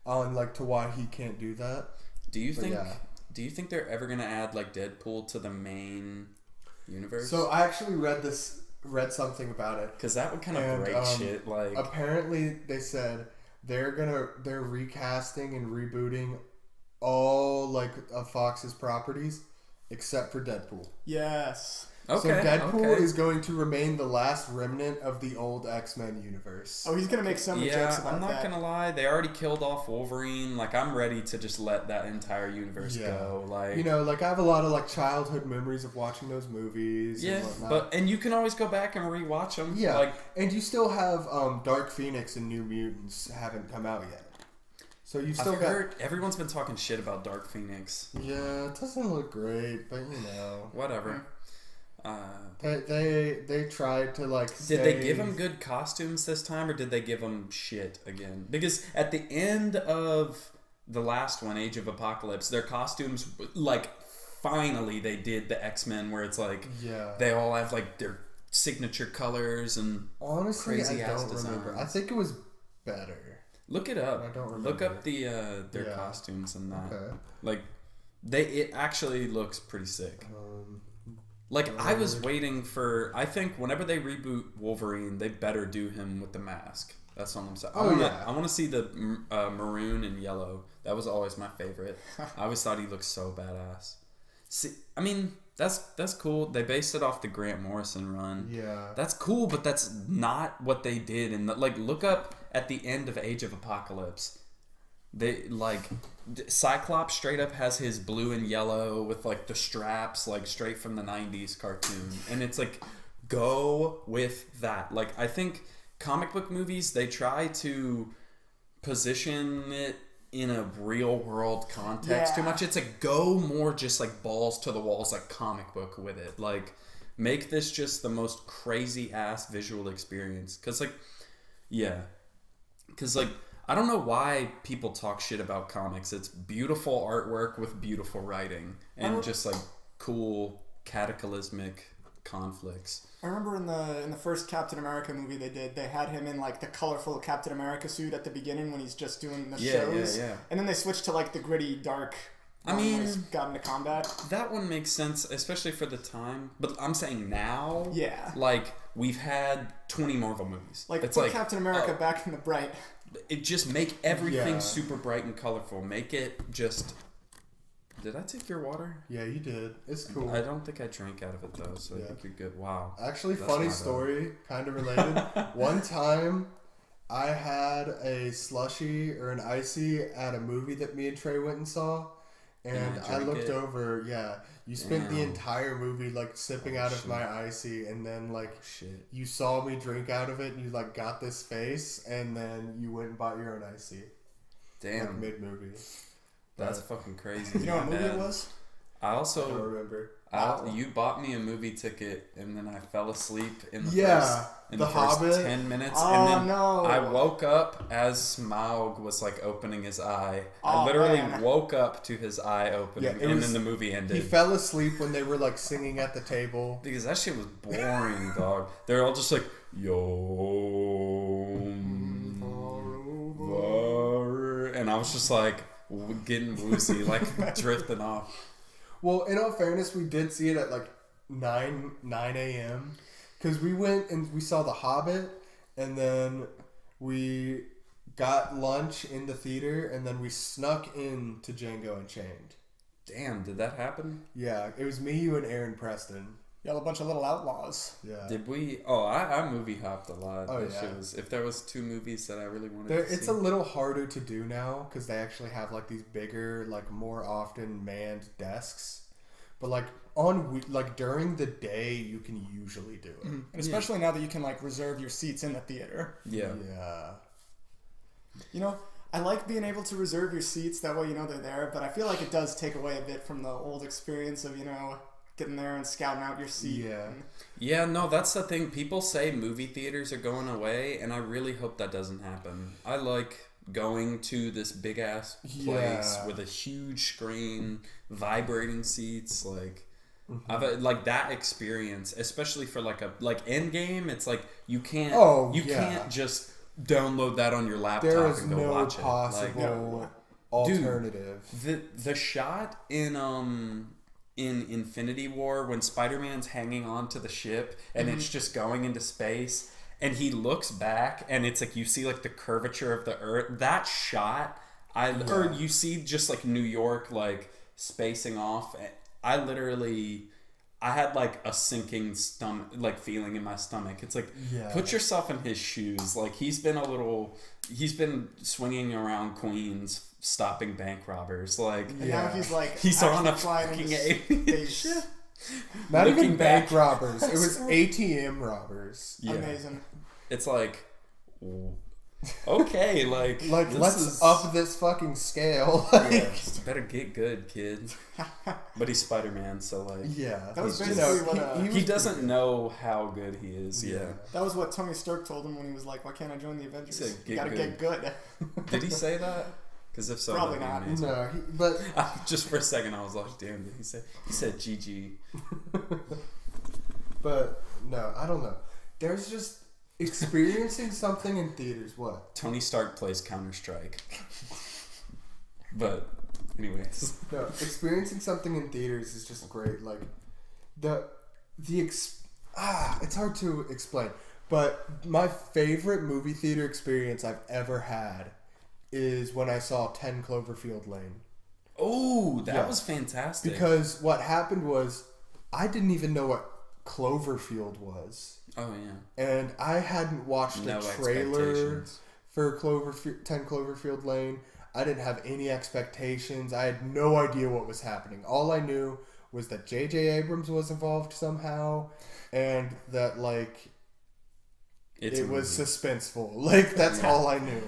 on like to why he can't do that. Do you think they're ever gonna add like Deadpool to the main universe? So I actually read something about it because that would kind of break shit. Like apparently they said they're recasting and rebooting all like of Fox's properties except for Deadpool. Yes. Okay. So Deadpool is going to remain the last remnant of the old X-Men universe. Oh, he's gonna make so many jokes about that. I'm not gonna lie. They already killed off Wolverine. Like I'm ready to just let that entire universe go. Like like I have a lot of like childhood memories of watching those movies. Yeah, and whatnot. and you can always go back and rewatch them. Yeah, like and you still have Dark Phoenix and New Mutants haven't come out yet. So you've still got. Everyone's been talking shit about Dark Phoenix. Yeah, it doesn't look great, but whatever. They tried to like. Did they give him good costumes this time, or did they give him shit again? Because at the end of the last one, Age of Apocalypse, their costumes like finally they did the X-Men where it's like they all have like their signature colors and honestly crazy I ass don't designs. remember. I think it was better. Look it up. I don't remember. Look up the their costumes and that. Okay. Like it actually looks pretty sick. I was waiting for. I think whenever they reboot Wolverine, they better do him with the mask. That's all I'm saying. I want to see the maroon and yellow. That was always my favorite. I always thought he looked so badass. See, I mean, that's cool. They based it off the Grant Morrison run. Yeah. That's cool, but that's not what they did. And look up at the end of Age of Apocalypse. They Cyclops straight up has his blue and yellow with like the straps like straight from the 90s cartoon, and it's like go with that. Like I think comic book movies, they try to position it in a real world context too much. It's like go more just like balls to the walls like comic book with it. Like make this just the most crazy ass visual experience because I don't know why people talk shit about comics. It's beautiful artwork with beautiful writing and just like cool cataclysmic conflicts. I remember in the first Captain America movie they had him in like the colorful Captain America suit at the beginning when he's just doing the shows. Yeah. And then they switched to like the gritty dark when he's got into combat. That one makes sense, especially for the time. But I'm saying now, like we've had 20 Marvel movies. Like put Captain America back in the bright. It just make everything super bright and colorful. Make it just. Did I take your water? Yeah, you did. It's cool. I don't think I drank out of it though, so I think you're good. Wow. Actually, funny story, kind of related. One time, I had a slushie or an icy at a movie that me and Trey went and saw, and I looked over. Yeah, you spent the entire movie like sipping out of my icy, and then like you saw me drink out of it, and you like got this face, and then you went and bought your own icy. Damn. Like mid movie. That's fucking crazy. You know what movie it was? I I don't also remember. you bought me a movie ticket and then I fell asleep in the The first Hobbit. 10 minutes Oh, and then no. I woke up as Smaug was like opening his eye. I Oh, literally man. woke up to his eye opening and then the movie He ended. fell asleep when they were like singing at the table. Because that shit was boring, dog. They're all just like, yo, and I was just like getting woozy, like drifting off. Well, in all fairness, we did see it at like 9 a.m. Because we went and we saw The Hobbit, and then we got lunch in the theater, and then we snuck into Django Unchained. Damn, did that happen? Yeah, it was me, you, and Aaron Preston. Y'all a bunch of little outlaws. Yeah. Did we? Oh, I movie hopped a lot. Oh, That yeah. shit was, if there was 2 movies that I really wanted to It's see. a little harder to do now because they actually have like these bigger, like more often manned desks. But like during the day, you can usually do it. And especially now that you can like reserve your seats in the theater. Yeah. Yeah. You know, I like being able to reserve your seats. That way you know they're there. But I feel like it does take away a bit from the old experience of, you know, getting there and scouting out your seat. Yeah. Yeah, no, that's the thing. People say movie theaters are going away, and I really hope that doesn't happen. I like going to this big ass place Yeah. with a huge screen, vibrating seats, like I've like that experience, especially for like Endgame. It's like you can't can't just download that on your laptop There is and go no watch possible alternative. The shot in Infinity War when Spider-Man's hanging on to the ship and it's just going into space and he looks back and it's like you see like the curvature of the earth. That shot, or you see just like New York like spacing off. I had like a sinking stomach, like feeling in my stomach. It's like, put yourself in his shoes. Like he's been swinging around Queens, stopping bank robbers. Like, And now he's like, he's on a flying fucking into space. space. Not even Looking bank back. robbers. It was ATM robbers. Yeah. Amazing. It's like, okay, like Let's up this fucking scale. Yeah, better get good, kid. But he's Spider-Man, so like, That was he's basically just- what he he was doesn't pretty know how good he is. Yeah. that was what Tony Stark told him when he was like, "Why can't I join the Avengers? He said, You "Get gotta good." get good." Did he say that? Because if so, Probably that'd be not. amazing. No, but Just for a second, I was like, "Damn!" He said GG. but no, I don't know. There's just experiencing something in theaters. What? Tony Stark plays Counter-Strike. But, anyways, No, experiencing something in theaters is just great. Like it's hard to explain. But my favorite movie theater experience I've ever had is when I saw 10 Cloverfield Lane. oh, that was fantastic. Because what happened was I didn't even know what Cloverfield was. oh yeah, And I hadn't watched no a trailer expectations. for 10 Cloverfield Lane. I didn't have any expectations. I had no idea what was happening. All I knew was that J.J. Abrams was involved somehow and that, like, it was suspenseful. Like, that's all I knew.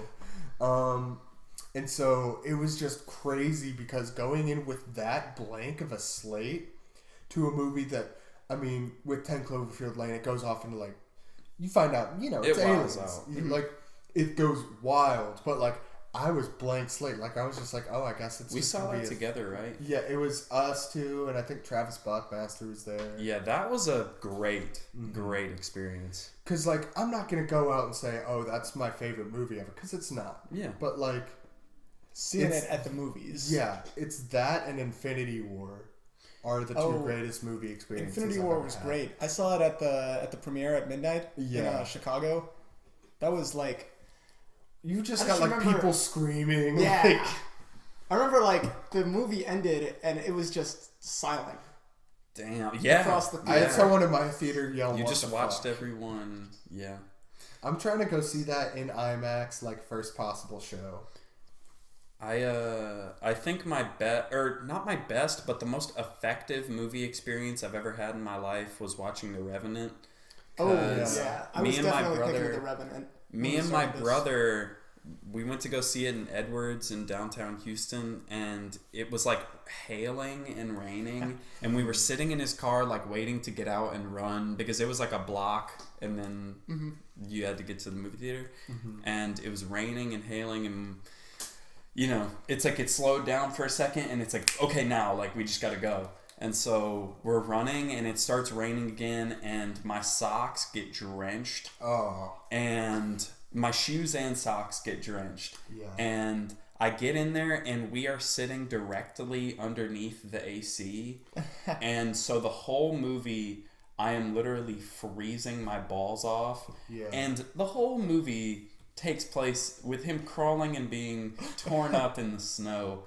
And so it was just crazy because going in with that blank of a slate to a movie that, I mean, with 10 Cloverfield Lane, it goes off into, like, you find out, you know, it's It aliens. wilds out. Like, it goes wild. But, like, I was blank slate. Like, I was just like, oh, I guess it's We just saw gonna that be together, right? Yeah, it was us two, and I think Travis Buckmaster was there. Yeah, that was a great experience. Because, like, I'm not going to go out and say, oh, that's my favorite movie ever, because it's not. Yeah. But, like, Seeing It's- it at the movies. yeah, it's that and Infinity War are the two greatest movie experiences. Infinity I've War ever was had. great. I saw it at the premiere at midnight in Chicago. That was like, You just I got, just like, remember- people screaming. yeah. Like, I remember like the movie ended and it was just silent Damn. Yeah. across the I theater. had someone in my theater yell, You "What just the watched fuck?" everyone. Yeah. I'm trying to go see that in IMAX, like, first possible show. I think not my best, but the most effective movie experience I've ever had in my life was watching The Revenant. Oh 'Cause yeah, I me was and my definitely thinking brother- of The Revenant. Me when and we my started this. brother we went to go see it in Edwards in downtown Houston, and it was like hailing and raining, and we were sitting in his car like waiting to get out and run because it was like a block, and then you had to get to the movie theater, and it was raining and hailing, and you know, it's like it slowed down for a second, and it's like, okay, now like we just gotta go. And so we're running, and it starts raining again, and my socks get drenched. Oh. And my shoes and socks get drenched. Yeah. And I get in there, and we are sitting directly underneath the AC. And so the whole movie, I am literally freezing my balls off. Yeah. And the whole movie takes place with him crawling and being torn up in the snow.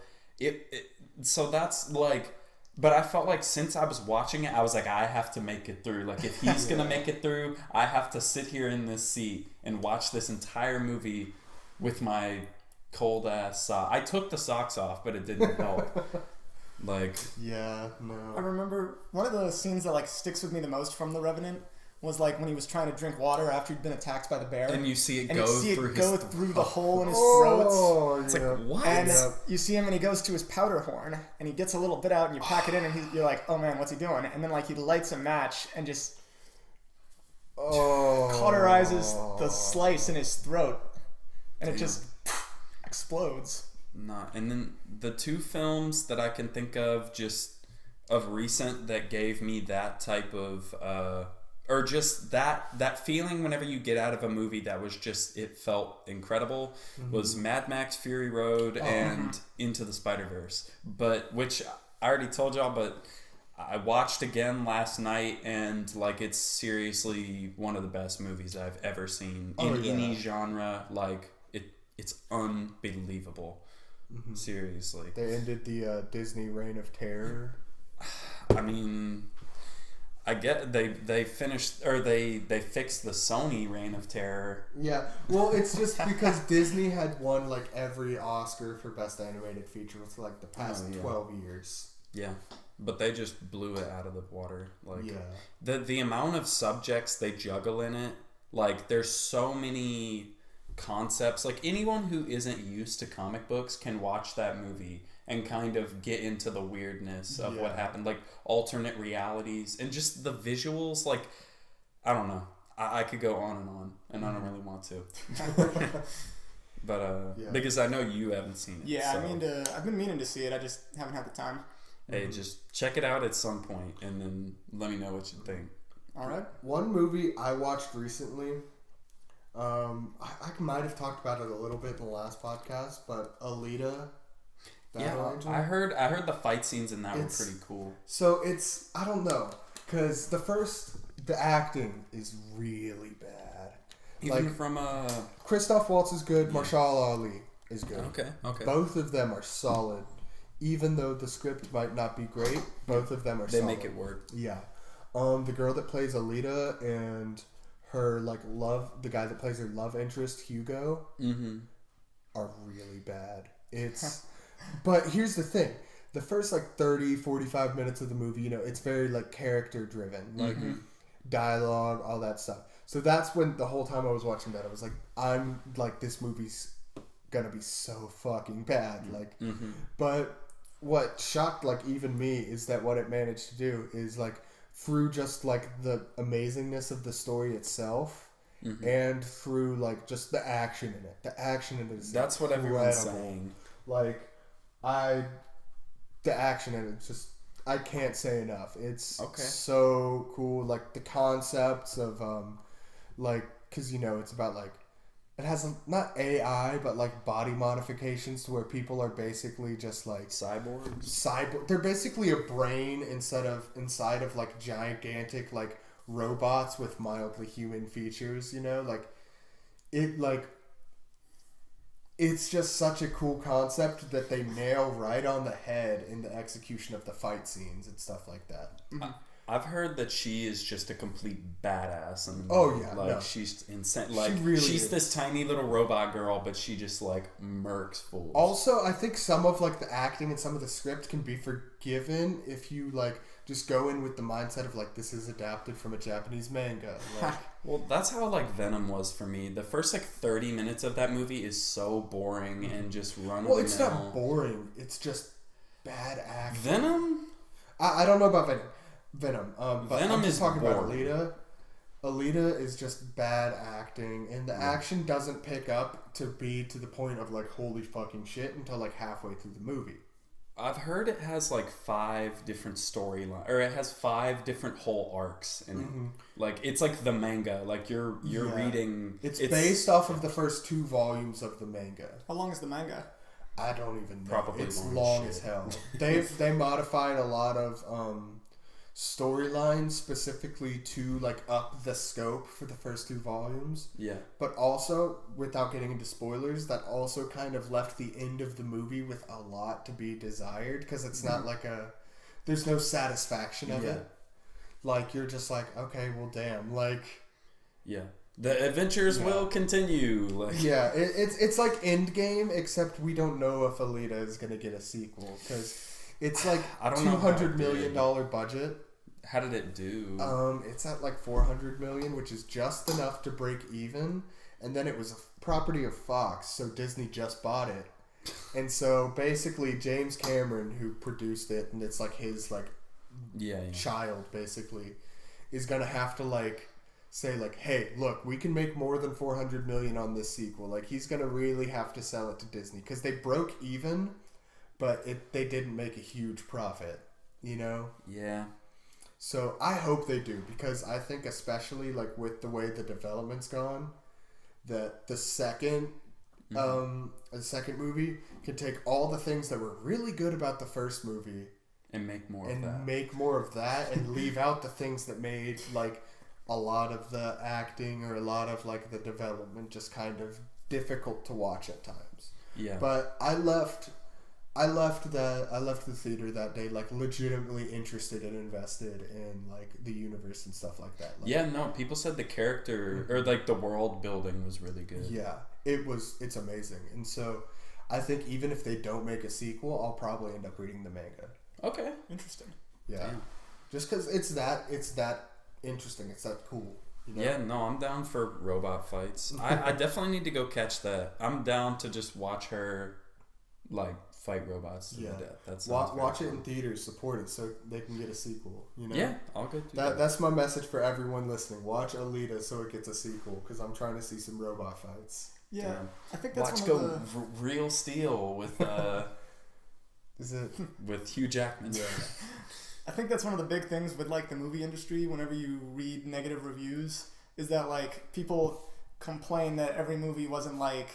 So that's like... But I felt like since I was watching it, I was like, I have to make it through. Like, if he's going to make it through, I have to sit here in this seat and watch this entire movie with my cold-ass socks. I took the socks off, but it didn't help. Like... Yeah, no. I remember one of the scenes that, like, sticks with me the most from The Revenant was, like, when he was trying to drink water after he'd been attacked by the bear. And you see it and go through the hole in his throat. Oh, It's yeah. like, what? And you see him, and he goes to his powder horn, and he gets a little bit out, and you pack it in, and you're like, oh man, what's he doing? And then like he lights a match and just cauterizes the slice in his throat, and it just explodes. And then the two films that I can think of just of recent that gave me that type of or just that feeling whenever you get out of a movie that was just, it felt incredible, was Mad Max Fury Road and Into the Spider-Verse. But, which I already told y'all, but I watched again last night, and like, it's seriously one of the best movies I've ever seen in any genre. Like, it's unbelievable. Seriously. They ended the Disney Reign of Terror. I mean... I get they finished, or they fixed the Sony Reign of Terror. Yeah, well, it's just because Disney had won like every Oscar for Best Animated Feature for like the past 12 years. Yeah, but they just blew it out of the water. Like the amount of subjects they juggle in it, like there's so many concepts. Like anyone who isn't used to comic books can watch that movie and kind of get into the weirdness of what happened, like alternate realities and just the visuals. Like, I don't know. I could go on, and I don't really want to. But because I know you haven't seen it. Yeah, so. I've been meaning to see it. I just haven't had the time. Hey, just check it out at some point, and then let me know what you think. All right. One movie I watched recently, I might have talked about it a little bit in the last podcast, but Alita. I heard the fight scenes in that were pretty cool. So it's, I don't know, because the acting is really bad. Even like, from Christoph Waltz is good, Marshall Ali is good. Okay. Both of them are solid. Even though the script might not be great, both of them are solid. They make it work. Yeah. The girl that plays Alita and her the guy that plays her love interest, Hugo, are really bad. It's but here's the thing. The first 30, 45 minutes of the movie, it's very character driven, dialogue, all that stuff. So that's when the whole time I was watching that, I was like, I'm this movie's gonna be so fucking bad. But what shocked even me is that what it managed to do is through just the amazingness of the story itself, and through just the action in it. The action in it is that's what everyone's saying. The action in it, just I can't say enough. It's so cool. The concepts of because it's about it has not AI but body modifications to where people are basically just cyborg. They're basically a brain inside of gigantic robots with mildly human features. It's just such a cool concept that they nail right on the head in the execution of the fight scenes and stuff like that. I've heard that she is just a complete badass. And she's insane. She's this tiny little robot girl, but she just murks fools. Also, I think some of the acting and some of the script can be forgiven if you just go in with the mindset of like, this is adapted from a Japanese manga. Like, well, that's how like Venom was for me. The first like 30 minutes of that movie is so boring and just run. Well, it's not boring. It's just bad acting. Venom? I don't know about Venom. But Venom I'm just is talking about boring. Alita. Alita is just bad acting, and the action doesn't pick up to be to the point of like holy fucking shit until like halfway through the movie. I've heard it has like 5 different storylines, or it has 5 different whole arcs in it. Like it's like the manga. Like you're reading. It's based off of the first 2 volumes of the manga. How long is the manga? I don't even know. Probably it's long long as as hell. They modified a lot of storylines specifically to like up the scope for the first 2 volumes. Yeah. But also, without getting into spoilers, that also kind of left the end of the movie with a lot to be desired, because it's not like there's no satisfaction of it. Like, you're just like, okay, well, damn. Like, yeah. The adventures will continue. Like, yeah, it's like Endgame, except we don't know if Alita is going to get a sequel, because it's like I don't know $200 million budget. How did it do? It's at like $400 million, which is just enough to break even. And then it was a property of Fox, so Disney just bought it. And so basically, James Cameron, who produced it, and it's like his like child, basically, is gonna have to like say like, hey, look, we can make more than $400 million on this sequel. Like, he's gonna really have to sell it to Disney, because they broke even, but they didn't make a huge profit. You know? Yeah. So I hope they do, because I think especially like with the way the development's gone, that the second movie can take all the things that were really good about the first movie and make more of that and leave out the things that made like a lot of the acting or a lot of like the development just kind of difficult to watch at times. Yeah. But I left the theater that day like legitimately interested and invested in like the universe and stuff like that. Like, yeah, no, people said the character or like the world building was really good. Yeah, it's amazing. And so I think even if they don't make a sequel, I'll probably end up reading the manga. Okay, interesting. Yeah. Damn. Just because it's that interesting, it's that cool. You know? Yeah, no, I'm down for robot fights. I definitely need to go catch that. I'm down to just watch her like fight robots to the death. Watch it in theaters, support it so they can get a sequel. You know? Yeah, I'll go do that. That's my message for everyone listening. Watch Alita so it gets a sequel, because I'm trying to see some robot fights. Yeah, Damn. I think that's Real Steel with Is it with Hugh Jackman? Yeah. I think that's one of the big things with like the movie industry. Whenever you read negative reviews, is that like people complain that every movie wasn't like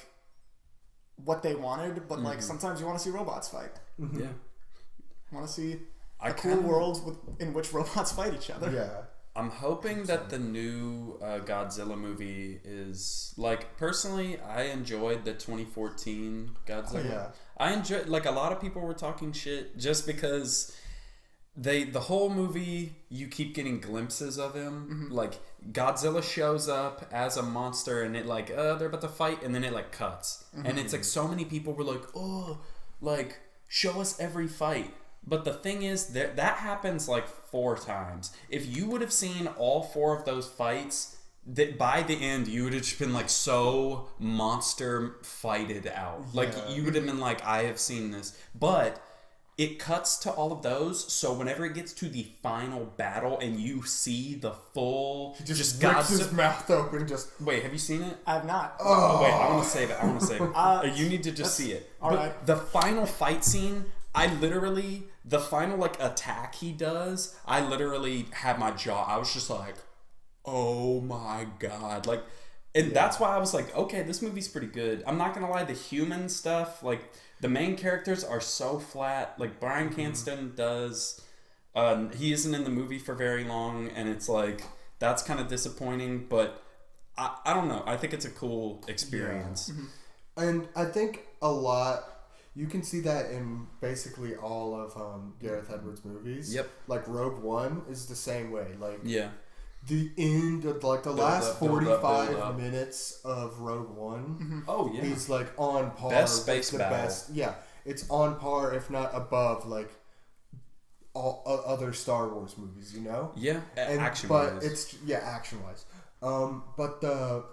what they wanted, but like sometimes you want to see robots fight. Mm-hmm. Yeah, want to see a cool world in which robots fight each other. Yeah. I'm hoping that the new Godzilla movie is like, personally, I enjoyed the 2014 Godzilla. Oh, yeah. I enjoyed, like, a lot of people were talking shit just because the whole movie, you keep getting glimpses of him. Like, Godzilla shows up as a monster and it like, they're about to fight, and then it like cuts. And it's like, so many people were like, oh, like, show us every fight. But the thing is, that happens like 4 times. If you would have seen all 4 of those fights, that by the end you would have just been like so monster fighted out. Like, you would have been like, I have seen this. But it cuts to all of those, so whenever it gets to the final battle and you see the full, He just rips his mouth open. Just wait, have you seen it? I have not. Oh wait, I want to save it. You need to just see it. All right. The final fight scene, the final like attack he does, I literally had my jaw. I was just like, oh my god, like, and that's why I was like, okay, this movie's pretty good. I'm not gonna lie, the human stuff, like, the main characters are so flat. Like, Bryan Cranston he isn't in the movie for very long, and it's like, that's kind of disappointing, but I don't know. I think it's a cool experience. Yeah. And I think you can see that in basically all of Gareth Edwards' movies. Yep. Like, Rogue One is the same way. Like, Yeah. the end of like the last 45 minutes of Rogue One Oh, yeah. is like on par Best space with the battle. best. Yeah, it's on par, if not above, like all other Star Wars movies, you know? Yeah, action but wise. it's action wise. But the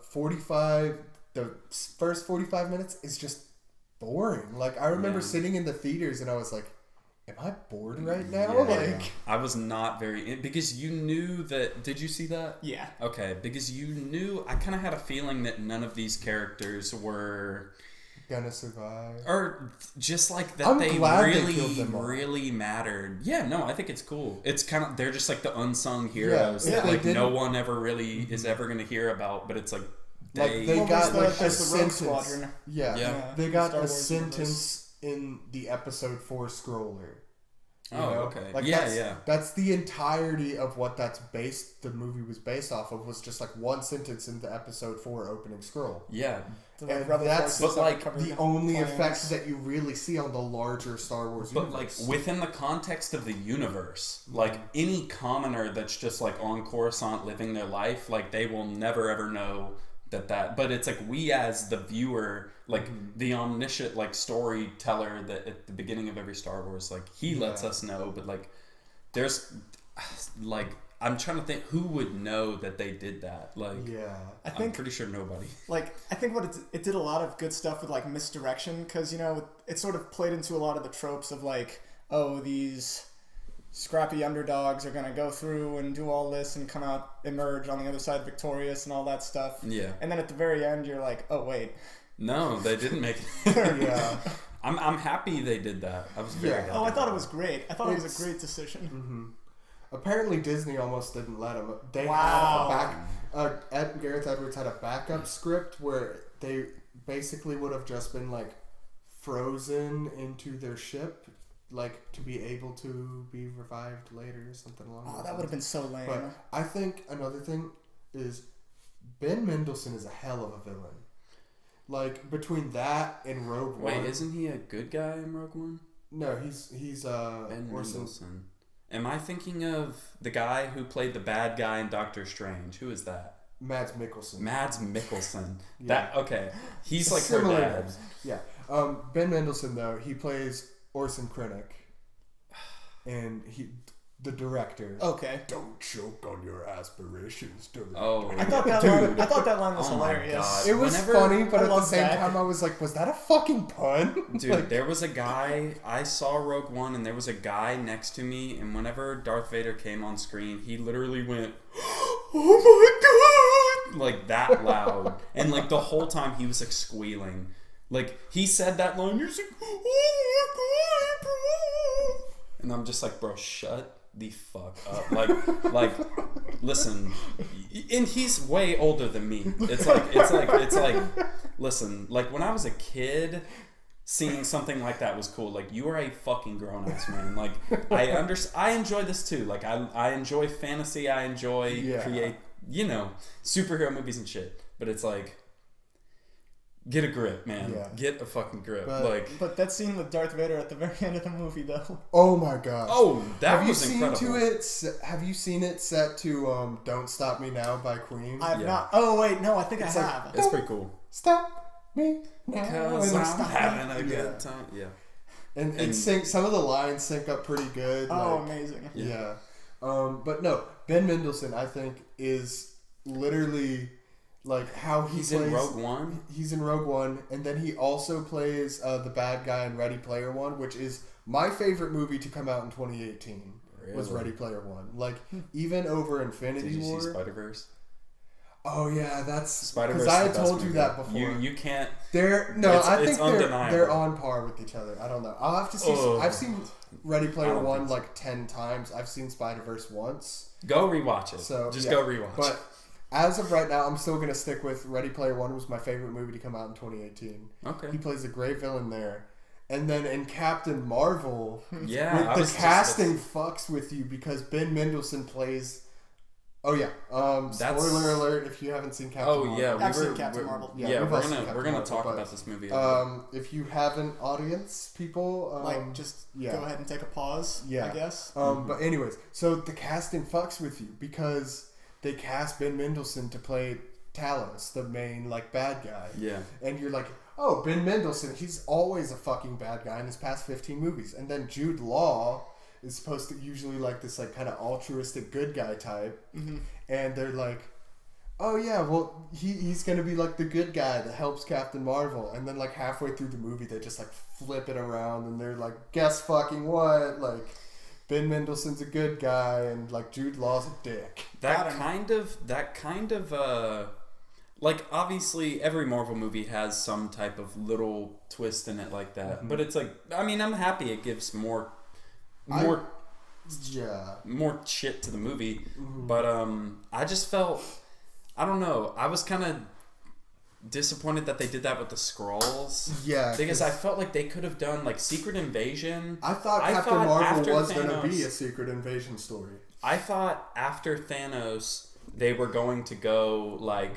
first 45 minutes is just boring. Like I remember sitting in the theaters and I was like, am I bored right now? Like I was not very because you knew that. Did you see that? Yeah. Okay, because you knew. I kind of had a feeling that none of these characters were gonna survive, or just like that. I'm They glad they really, killed them all. really mattered. Yeah, no, I think it's cool. It's kind of they're just like the unsung heroes Yeah, that they like no didn't- one ever really is ever going to hear about. But it's like like they What got was like a the Rogue sentence. Squadron? Yeah, they got Star a Wars sentence in the episode 4 scroller. You Oh, know? okay. Like Yeah. that's the entirety of what the movie was based off of, was just like one sentence in the episode 4 opening scroll. Yeah. And Rebel that's forces but, like, that covered the only planets. effect that you really see on the larger Star Wars But like universe. within the context of the universe, like any commoner that's just like on Coruscant living their life, like they will never ever know that. But it's like we as the viewer, like the omniscient like storyteller that at the beginning of every Star Wars, like he lets us know. But like there's like I'm trying to think who would know that they did that. Like I I'm think pretty sure nobody. like I think what it did a lot of good stuff with like misdirection, because you know it sort of played into a lot of the tropes of like, oh, these scrappy underdogs are gonna go through and do all this and come out, emerge on the other side victorious and all that stuff. Yeah. And then at the very end you're like, oh wait. No, they didn't make it. Yeah. I'm happy they did that. I was very happy. Oh, I thought it was great. I thought it was a great decision. Mm-hmm. Apparently Disney almost didn't let them. They Wow. had a Gareth Edwards had a backup script where they basically would have just been like frozen into their ship, like to be able to be revived later or something along those Oh, that would have been so lame. But I think another thing is Ben Mendelsohn is a hell of a villain. Like between that and Rogue One. Wait, isn't he a good guy in Rogue One? No, he's Ben Orson. Mendelsohn. Am I thinking of the guy who played the bad guy in Doctor Strange? Who is that? Mads Mikkelsen. Mads Mikkelsen. Yeah. That okay. He's like her Similar dad. names. Yeah. Ben Mendelsohn though, he plays Orson Krennic, and the director. Okay. Don't choke on your aspirations, director. Oh, I thought that line was Oh my hilarious. God. It was Whenever- funny, but I at the love same that. time, I was like, was that a fucking pun? dude, Like, there was a guy. I saw Rogue One, and there was a guy next to me, and whenever Darth Vader came on screen, he literally went, "Oh my god!" like that loud, and like the whole time he was like squealing. Like he said that line, he's like, "Oh my god, bro!" And I'm just like, bro, shut the fuck up. Like, listen, and he's way older than me. It's like, listen, like when I was a kid, seeing something like that was cool. Like you are a fucking grown ass man. Like I enjoy this too. Like I enjoy fantasy. I enjoy create, superhero movies and shit. But it's like, get a grip, man. Yeah. Get a fucking grip. But- But that scene with Darth Vader at the very end of the movie, though. oh my god. oh, that Have you was seen incredible. Have you seen it set to "Don't Stop Me Now" by Queen? I've Yeah. not. Oh wait, no, I think It's I like- have. It's pretty cool. Stop me now. Cause And I'm having a Yeah. good time. Yeah. And And- some of the lines sync up pretty good. Oh, like, amazing. yeah. But no, Ben Mendelsohn, I think, is literally like how he He's plays. in Rogue One. He's in Rogue One, and then he also plays the bad guy in Ready Player One, which is my favorite movie to come out in 2018. Was Really? Ready Player One. Like even over Infinity Did you War. see Spider-Verse? Oh yeah, that's Spider-Verse. because I is had the best told you movie. that before. You can't. I it's think undeniable. they're on par with each other. I don't know. I'll have to see. Ugh. I've seen Ready I Player don't One think so. like 10 times. I've seen Spider-Verse once. Go rewatch it. So just yeah. go rewatch. But as of right now, I'm still gonna stick with Ready Player One. Was my favorite movie to come out in 2018. Okay. He plays a great villain there. And then in Captain Marvel, Yeah. I the was just- casting fucks with you because Ben Mendelsohn plays. Oh yeah. That's- Spoiler alert! If you haven't seen Captain Oh Marvel. yeah, I've seen Captain Marvel. Yeah, Yeah, we've we're all seen gonna Captain talk Marvel, but, about this movie. if you haven't, audience people, Just yeah. go ahead and take a pause. Yeah. I guess. But anyways, so the casting fucks with you because they cast Ben Mendelsohn to play Talos, the main like bad guy. yeah. And you're like, oh, Ben Mendelsohn, he's always a fucking bad guy in his past 15 movies. And then Jude Law is supposed to usually like this like kind of altruistic good guy type, Mm-hmm. and they're like, oh yeah, well he's gonna be like the good guy that helps Captain Marvel, and then like halfway through the movie they just like flip it around and they're like, guess fucking what, like Ben Mendelsohn's a good guy and like Jude Law's a dick. That kind of like obviously every Marvel movie has some type of little twist in it like that, but it's like, I mean, I'm happy it gives more shit to the movie, but I just felt, I don't know, I was kind of disappointed that they did that with the Skrulls. Yeah, because I felt like they could have done like Secret Invasion. I thought Captain Marvel was going to be Thanos, a Secret Invasion story. I thought after Thanos they were going to go like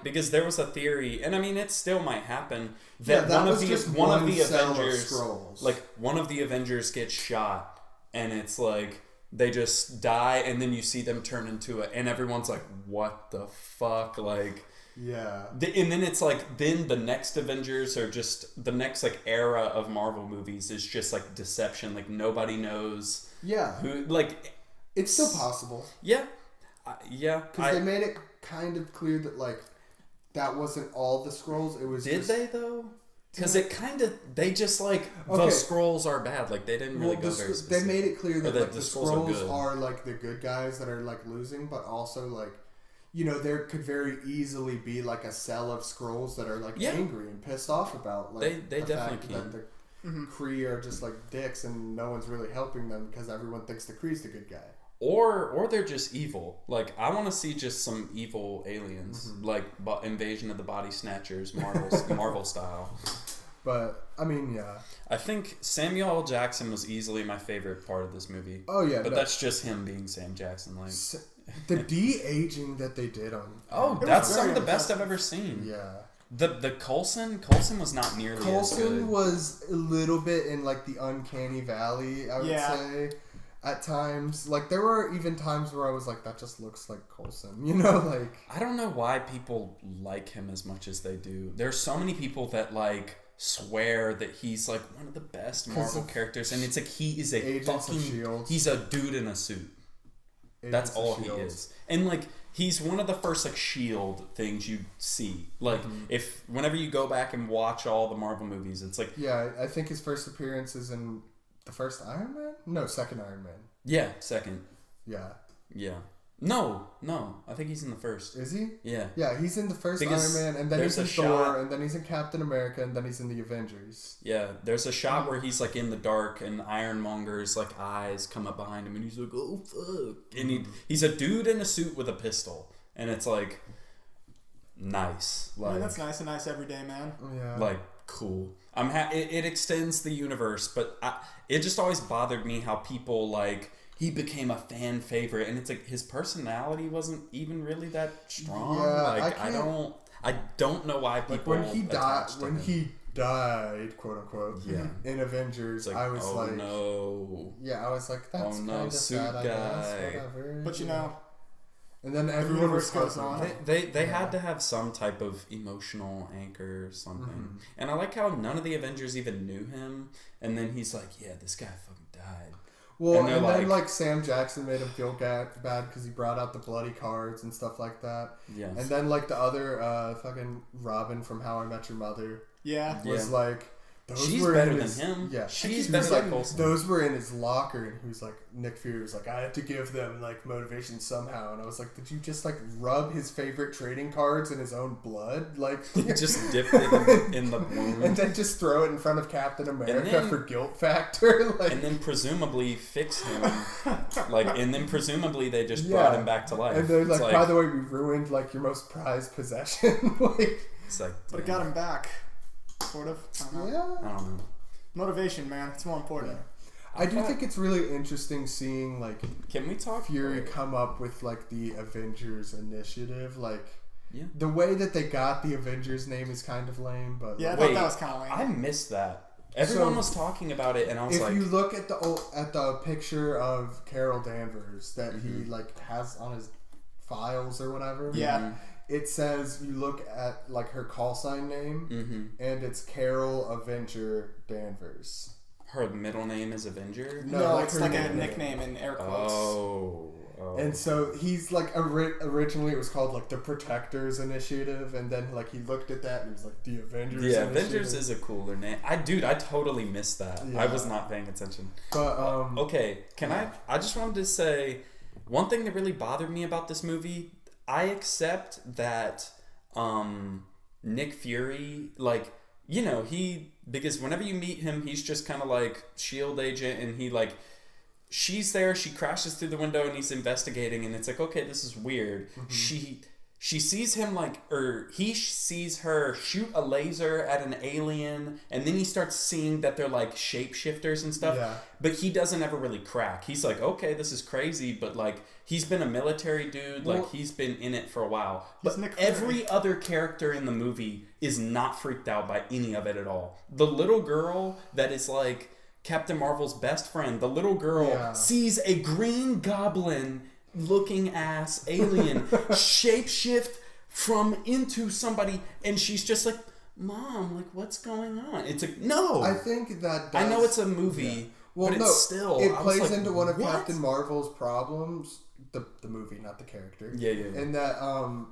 because there was a theory, and I mean it still might happen, that one of the Avengers, like one of the Avengers gets shot, and it's like they just die, and then you see them turn into it, and everyone's like, what the fuck, like. Yeah. And then it's like, then the next Avengers are just, the next like era of Marvel movies is just like deception. Like nobody knows. Yeah. Who, like. It's still possible. Yeah. Yeah. Because they made it kind of clear that like, that wasn't all the Skrulls. It was they though? Because it kind of, they just like, the Skrulls are bad. Like they didn't really go very specific. They made it clear that like, the Skrulls are like the good guys that are like losing, but also like, you know, there could very easily be like a cell of Skrulls that are like angry and pissed off about like they the definitely fact that the Kree are just like dicks and no one's really helping them because everyone thinks the Kree's the good guy. Or they're just evil. Like I want to see just some evil aliens, like Invasion of the Body Snatchers, Marvel style. But I mean, yeah. I think Samuel L. Jackson was easily my favorite part of this movie. Oh yeah, but that's just him being Sam Jackson. Like the de-aging that they did on. That's some of the best I've ever seen. Yeah. The Coulson was not nearly as good. Coulson was a little bit in like the uncanny valley, I would say. At times, like there were even times where I was like, that just looks like Coulson, you know, like I don't know why people like him as much as they do. There's so many people that like swear that he's like one of the best Marvel characters, and it's like he is a he's a dude in a suit. That's all he is. And like he's one of the first like shield things you see. Like if whenever you go back and watch all the Marvel movies, it's like I think his first appearance is in the first Iron Man? No, second Iron Man. Yeah, second. Yeah. No, I think he's in the first. Is he? Yeah. Yeah, he's in the first Iron Man, and then he's in Thor, and then he's in Captain America, and then he's in the Avengers. Yeah, there's a shot where he's like in the dark, and Ironmonger's like eyes come up behind him, and he's like, oh fuck, and he's a dude in a suit with a pistol, and it's like nice. Like that's nice, a nice everyday man. Yeah. Like cool. It extends the universe, but it just always bothered me how people like. He became a fan favorite, and it's like his personality wasn't even really that strong. Yeah, like I don't know why people like when he died, quote unquote. Yeah. In Avengers, like, I was like, no. Yeah, I was like, that's kind of sad. I guess, whatever. But you know, and then everyone was goes on. They had to have some type of emotional anchor or something. And I like how none of the Avengers even knew him, and then he's like, yeah, this guy fucking died. Well, and then like Sam Jackson made him feel bad because he brought out the bloody cards and stuff like that. Yeah. And then like the other fucking Robin from How I Met Your Mother. Was like. She's better than him. Yeah, she's better than Coulson. Those were in his locker, and who's like Nick Fury was like, I had to give them like motivation somehow, and I was like, did you just like rub his favorite trading cards in his own blood, like just dip it in the wound, and then just throw it in front of Captain America for guilt factor, like, and then presumably fix him, like, and then presumably they just brought him back to life. And they're like, by the way, we ruined like your most prized possession, like, it's like, but it got him back. Sort of. I don't know. Motivation, man. It's more important. I do think it's really interesting seeing like. Can we talk Fury come up with like the Avengers initiative? Like, the way that they got the Avengers name is kind of lame, but I thought that was kind of lame. I missed that. Everyone was talking about it, and I was like, if you look at the picture of Carol Danvers that he like has on his files or whatever, it says you look at like her call sign name, and it's Carol Avenger Danvers. Her middle name is Avenger? No, like it's her like a nickname. nickname in air quotes. Oh. And so he's like originally it was called like the Protectors Initiative, and then like he looked at that and he was like the Avengers. Yeah, Initiative. Avengers is a cooler name. I totally missed that. Yeah. I was not paying attention. But Okay, I just wanted to say one thing that really bothered me about this movie. I accept that Nick Fury, like, you know, because whenever you meet him, he's just kind of like SHIELD agent, and he like, she's there, she crashes through the window, and he's investigating, and it's like, okay, this is weird. Mm-hmm. She sees him he sees her shoot a laser at an alien, and then he starts seeing that they're like shapeshifters and stuff. Yeah. But he doesn't ever really crack. He's like, okay, this is crazy, but like he's been a military dude, like he's been in it for a while. But every other character in the movie is not freaked out by any of it at all. The little girl that is like Captain Marvel's best friend, the little girl sees a Green Goblin looking ass alien shapeshift from into somebody, and she's just like, Mom, like, what's going on? It's like, no, I think that I know it's a movie, but it's still, it I was plays like, into one of what? Captain Marvel's problems, the movie, not the character. Yeah. In that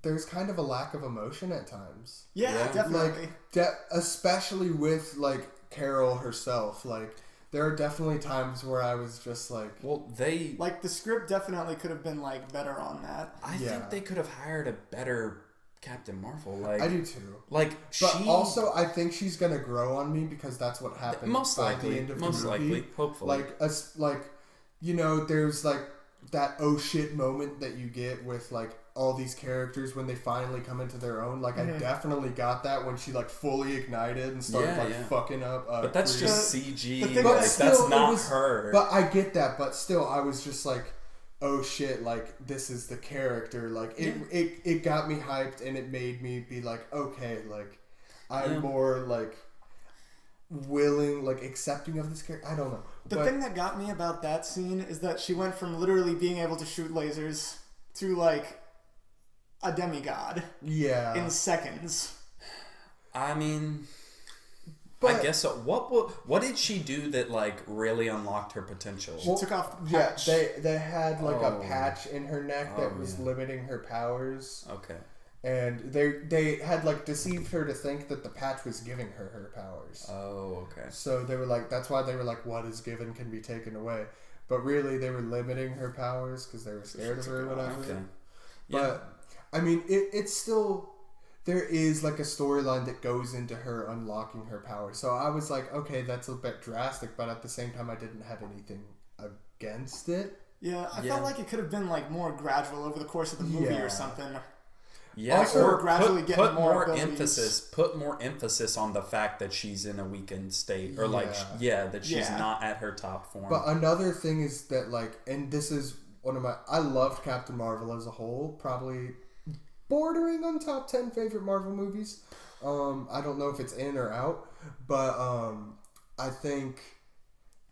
there's kind of a lack of emotion at times. Yeah, definitely. Like especially with like Carol herself, like there are definitely times where I was just like... Well, like, the script definitely could have been, like, better on that. I think they could have hired a better Captain Marvel. Like, I do, too. Like, but also, I think she's going to grow on me because that's what happened most likely, at the end of the movie. Hopefully. Like, you know, there's, like, that oh shit moment that you get with, like, all these characters when they finally come into their own. Like, I definitely got that when she, like, fully ignited and started, fucking up. But that's just CG. But like, that's not her. But I get that. But still, I was just like, oh shit, like, this is the character. Like, it got me hyped, and it made me be like, okay, like, I'm more, like, willing, like, accepting of this character. I don't know. The thing that got me about that scene is that she went from literally being able to shoot lasers to, like, a demigod in seconds. I mean, I guess so. What did she do that like really unlocked her potential? She took off the patch. Yeah, they had like a patch in her neck that was limiting her powers. Okay. And they had like deceived her to think that the patch was giving her powers. Oh, okay. So they were like, that's why they were like, what is given can be taken away. But really, they were limiting her powers because they were scared of her or whatever. Okay. But I mean, it's still, there is like a storyline that goes into her unlocking her power. So I was like, okay, that's a bit drastic, but at the same time, I didn't have anything against it. Yeah, I felt like it could have been like more gradual over the course of the movie or something. Yeah, also, or gradually put getting more emphasis. Put more emphasis on the fact that she's in a weakened state, or that she's not at her top form. But another thing is that like, and this is one of I loved Captain Marvel as a whole, probably bordering on top 10 favorite Marvel movies. I don't know if it's in or out, but I think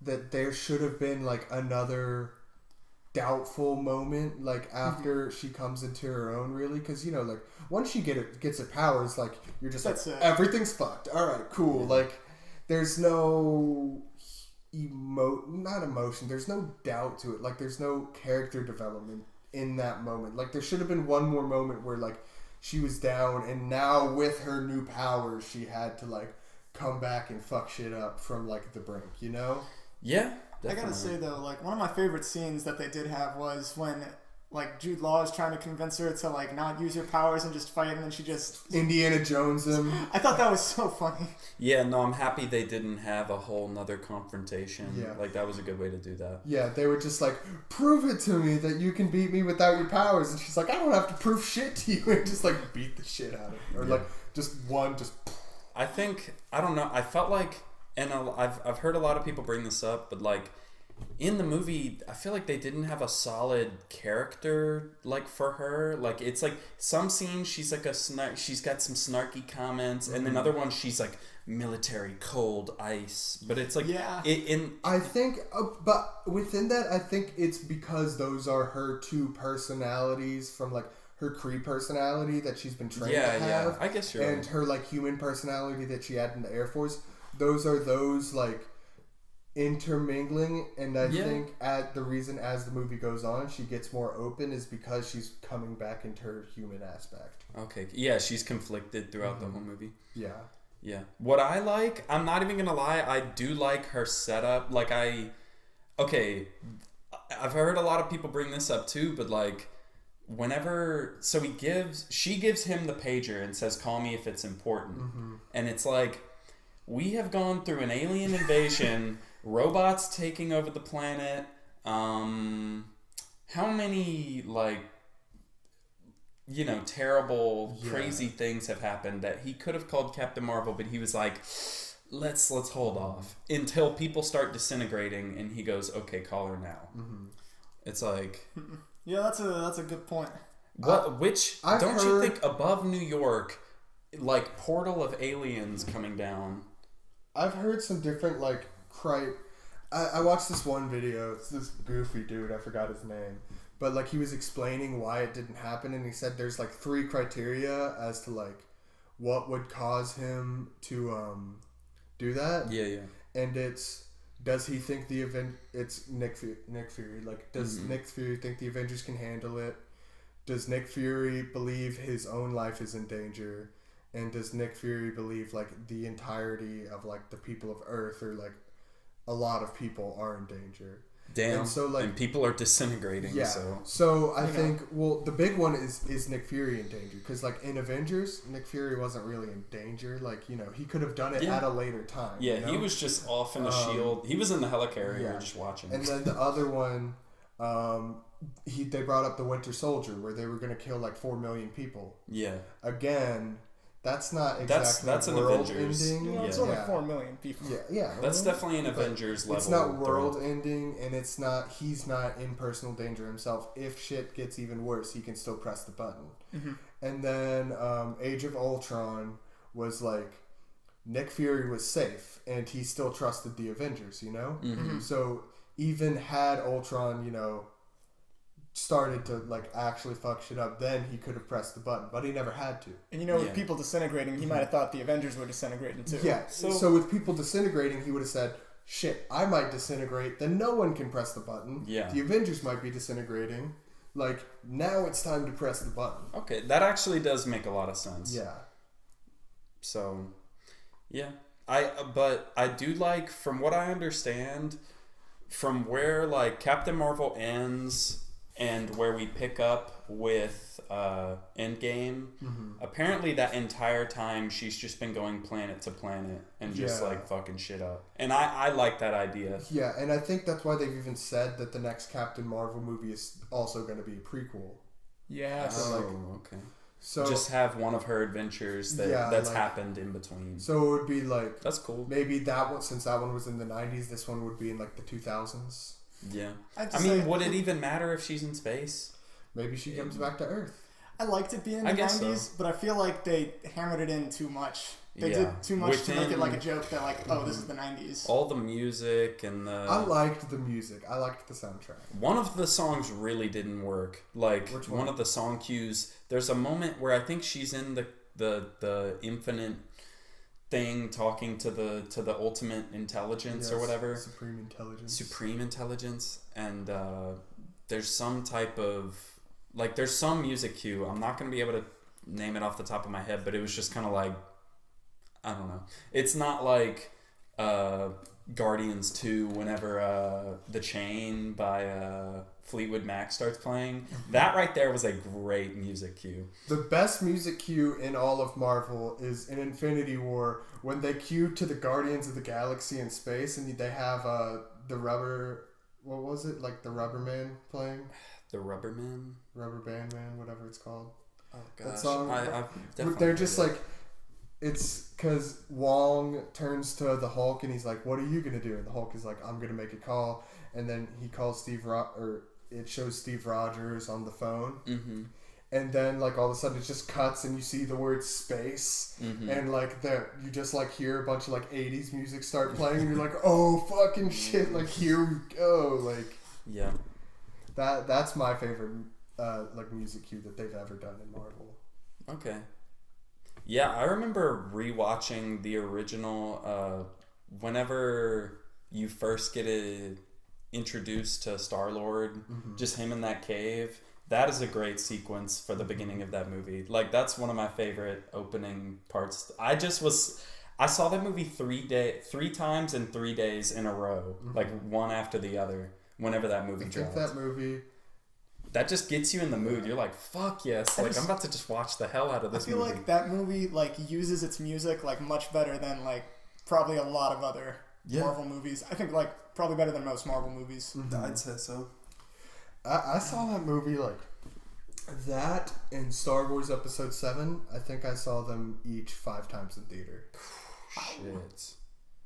that there should have been like another doubtful moment like after she comes into her own, really, because you know, like once she gets her powers, like you're just everything's fucked. All right, cool. Like there's no not emotion, there's no doubt to it, like there's no character development in that moment. Like there should have been one more moment where like she was down, and now with her new powers she had to like come back and fuck shit up from like the brink, you know? Yeah, definitely. I gotta say though, like one of my favorite scenes that they did have was when like Jude Law is trying to convince her to like not use her powers and just fight, and then she just Indiana Jones him. I thought that was so funny. Yeah, no, I'm happy they didn't have a whole nother confrontation. Yeah. Like that was a good way to do that. Yeah, they were just like, prove it to me that you can beat me without your powers, and she's like, I don't have to prove shit to you, and just like beat the shit out of her, or like just. I think, I don't know, I felt like, and I've heard a lot of people bring this up, but like in the movie, I feel like they didn't have a solid character like for her. Like it's like some scenes she's like she's got some snarky comments, and then other ones she's like military cold ice. But it's like I think, but within that, I think it's because those are her two personalities from like her Kree personality that she's been trained to have. I guess you're and right. her like human personality that she had in the Air Force. those like intermingling, and I think the reason as the movie goes on she gets more open is because she's coming back into her human aspect. Okay. Yeah, she's conflicted throughout the whole movie. Yeah. Yeah. What I like, I'm not even gonna lie, I do like her setup. Like I've heard a lot of people bring this up too, but like she gives him the pager and says, "Call me if it's important." And it's like, we have gone through an alien invasion, robots taking over the planet. How many like, terrible, crazy things have happened that he could have called Captain Marvel, but he was like, let's hold off until people start disintegrating, and he goes, okay, call her now. It's like, yeah, that's a good point. You think above New York, like portal of aliens coming down? I've heard some different like I watched this one video. It's this goofy dude. I forgot his name. But like he was explaining why it didn't happen, and he said there's like 3 criteria as to like what would cause him to do that. Yeah. And it's, does he think the event? It's Nick Fury. Like, does Nick Fury think the Avengers can handle it? Does Nick Fury believe his own life is in danger? And does Nick Fury believe like the entirety of like the people of Earth, or like a lot of people are in danger? Damn. And so, like, and people are disintegrating. Yeah. So I think, well, the big one is Nick Fury in danger, because like in Avengers, Nick Fury wasn't really in danger. Like, he could have done it at a later time. Yeah, he was just off in a shield. He was in the helicarrier just watching. And then the other one, they brought up the Winter Soldier, where they were going to kill like 4 million people. Yeah. Again, that's not exactly that's an world Avengers. ending. It's only 4 million people. Yeah. That's definitely an Avengers level. It's not world ending, and he's not in personal danger himself. If shit gets even worse, he can still press the button. And then Age of Ultron was like, Nick Fury was safe, and he still trusted the Avengers, So even had Ultron, started to like actually fuck shit up, then he could have pressed the button, but he never had to. And with people disintegrating, he might have thought the Avengers were disintegrating too. Yeah. So with people disintegrating, he would have said, shit, I might disintegrate, then no one can press the button. Yeah. The Avengers might be disintegrating. Like, now it's time to press the button. Okay, that actually does make a lot of sense. Yeah. So, yeah. But I do like, from what I understand, from where like Captain Marvel ends and where we pick up with Endgame, apparently that entire time she's just been going planet to planet and just like fucking shit up. And I like that idea. Yeah, and I think that's why they've even said that the next Captain Marvel movie is also going to be a prequel. Yeah. Okay. So just have one of her adventures that's happened in between. So it would be like, that's cool. Maybe that one, since that one was in the 90s, this one would be in like the 2000s. Yeah. I mean, would it even matter if she's in space? Maybe she comes back to Earth. I liked it being in the 90s, but I feel like they hammered it in too much. They did too much to make it like a joke that like, oh, this is the 90s. All the music and the... I liked the music. I liked the soundtrack. One of the songs really didn't work. Like, one of the song cues, there's a moment where I think she's in the infinite thing talking to the ultimate intelligence or whatever. Supreme intelligence. And there's some type of... Like, there's some music cue. I'm not going to be able to name it off the top of my head, but it was just kind of like... I don't know. It's not like Guardians 2 whenever The Chain by Fleetwood Mac starts playing. That right there was a great music cue. The best music cue in all of Marvel is in Infinity War when they cue to the Guardians of the Galaxy in space, and they have the rubber... What was it? Like the Rubber Man playing? The Rubber Man? Rubber Band Man, whatever it's called. Oh, gosh. That song. They're just like... It's because Wong turns to the Hulk and he's like, "What are you gonna do?" And the Hulk is like, "I'm gonna make a call." And then he calls it shows Steve Rogers on the phone. Mm-hmm. And then like all of a sudden it just cuts and you see the word space, and like you just like hear a bunch of like 80s music start playing, and you're like, "Oh fucking shit!" Like here we go. Like yeah, that's my favorite like music cue that they've ever done in Marvel. Okay. Yeah, I remember rewatching the original whenever you first get introduced to Star-Lord, just him in that cave, that is a great sequence for the beginning of that movie. Like, that's one of my favorite opening parts. I saw that movie 3 times in 3 days in a row, like one after the other, whenever that movie dropped. That movie... That just gets you in the mood. You're like, fuck yes. Like, I'm about to just watch the hell out of this movie. I feel like that movie, like, uses its music, like, much better than, like, probably a lot of other Marvel movies. I think, like, probably better than most Marvel movies. I'd say so. I saw that movie, like, that and Star Wars Episode 7. I think I saw them each 5 times in theater. Shit.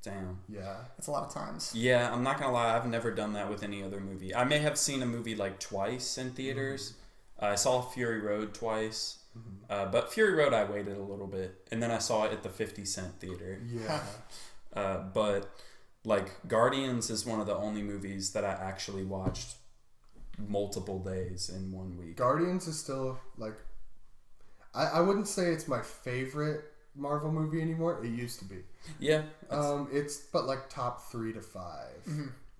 Damn. Yeah. It's a lot of times. Yeah, I'm not gonna lie, I've never done that with any other movie. I may have seen a movie like twice in theaters. I saw Fury Road twice. But Fury Road I waited a little bit. And then I saw it at the 50 Cent Theater. Yeah. But like Guardians is one of the only movies that I actually watched multiple days in 1 week. Guardians is still like... I wouldn't say it's my favorite Marvel movie anymore. It used to be. Yeah. It's but like top 3 to 5.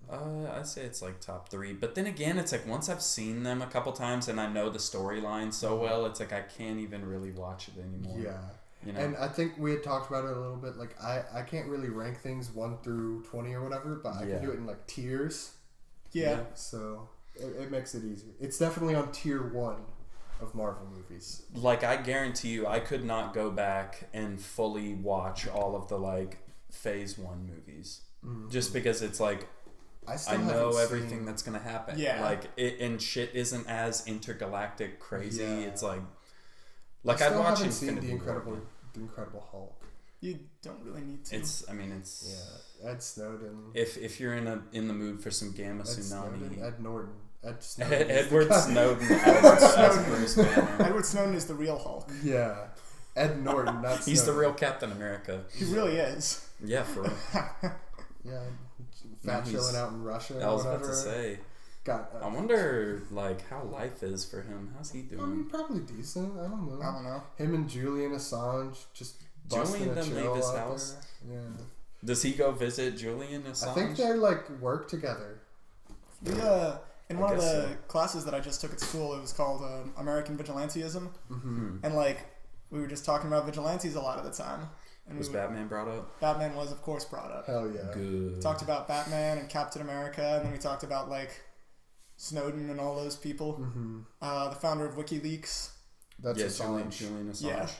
I'd say it's like top 3. But then again, it's like once I've seen them a couple times and I know the storyline so well, it's like I can't even really watch it anymore. Yeah. You know? And I think we had talked about it a little bit. Like I can't really rank things 1 through 20 or whatever, but I can do it in like tiers. Yeah. So it makes it easier. It's definitely on tier 1 of Marvel movies. Like, I guarantee you, I could not go back and fully watch all of the, like, Phase 1 movies. Just because it's like, I know everything that's going to happen. Yeah. Like, and shit isn't as intergalactic crazy. Yeah. It's like I I'd watch haven't seen Infinity War. the Incredible Hulk. You don't really need to. It's Yeah. Ed Snowden. If you're in the mood for some gamma tsunami. Snowden, Ed Norton. Ed Snowden. Edward Snowden as Bruce Banner. Edward Snowden is the real Hulk. Yeah. Ed Norton, not He's the Snowden. real Captain America. He really is. Yeah, for real. Yeah. Fat chilling out in Russia I or was whatever. about to say. I wonder, like, how life is for him. How's he doing? I mean, probably decent. I don't know. I don't know. Him and Julian Assange just busting Julian a didn't chill leave his out house? there. Yeah. Does he go visit Julian Assange? I think they're like work together. We in one of the so. classes that I just took at school, it was called American Vigilantism, and like we were just talking about vigilantes a lot of the time. And was Batman brought up? Batman was, of course, brought up. Hell yeah. Good. Talked about Batman and Captain America, and then we talked about like Snowden and all those people. The founder of WikiLeaks. That's Assange. Julian Assange.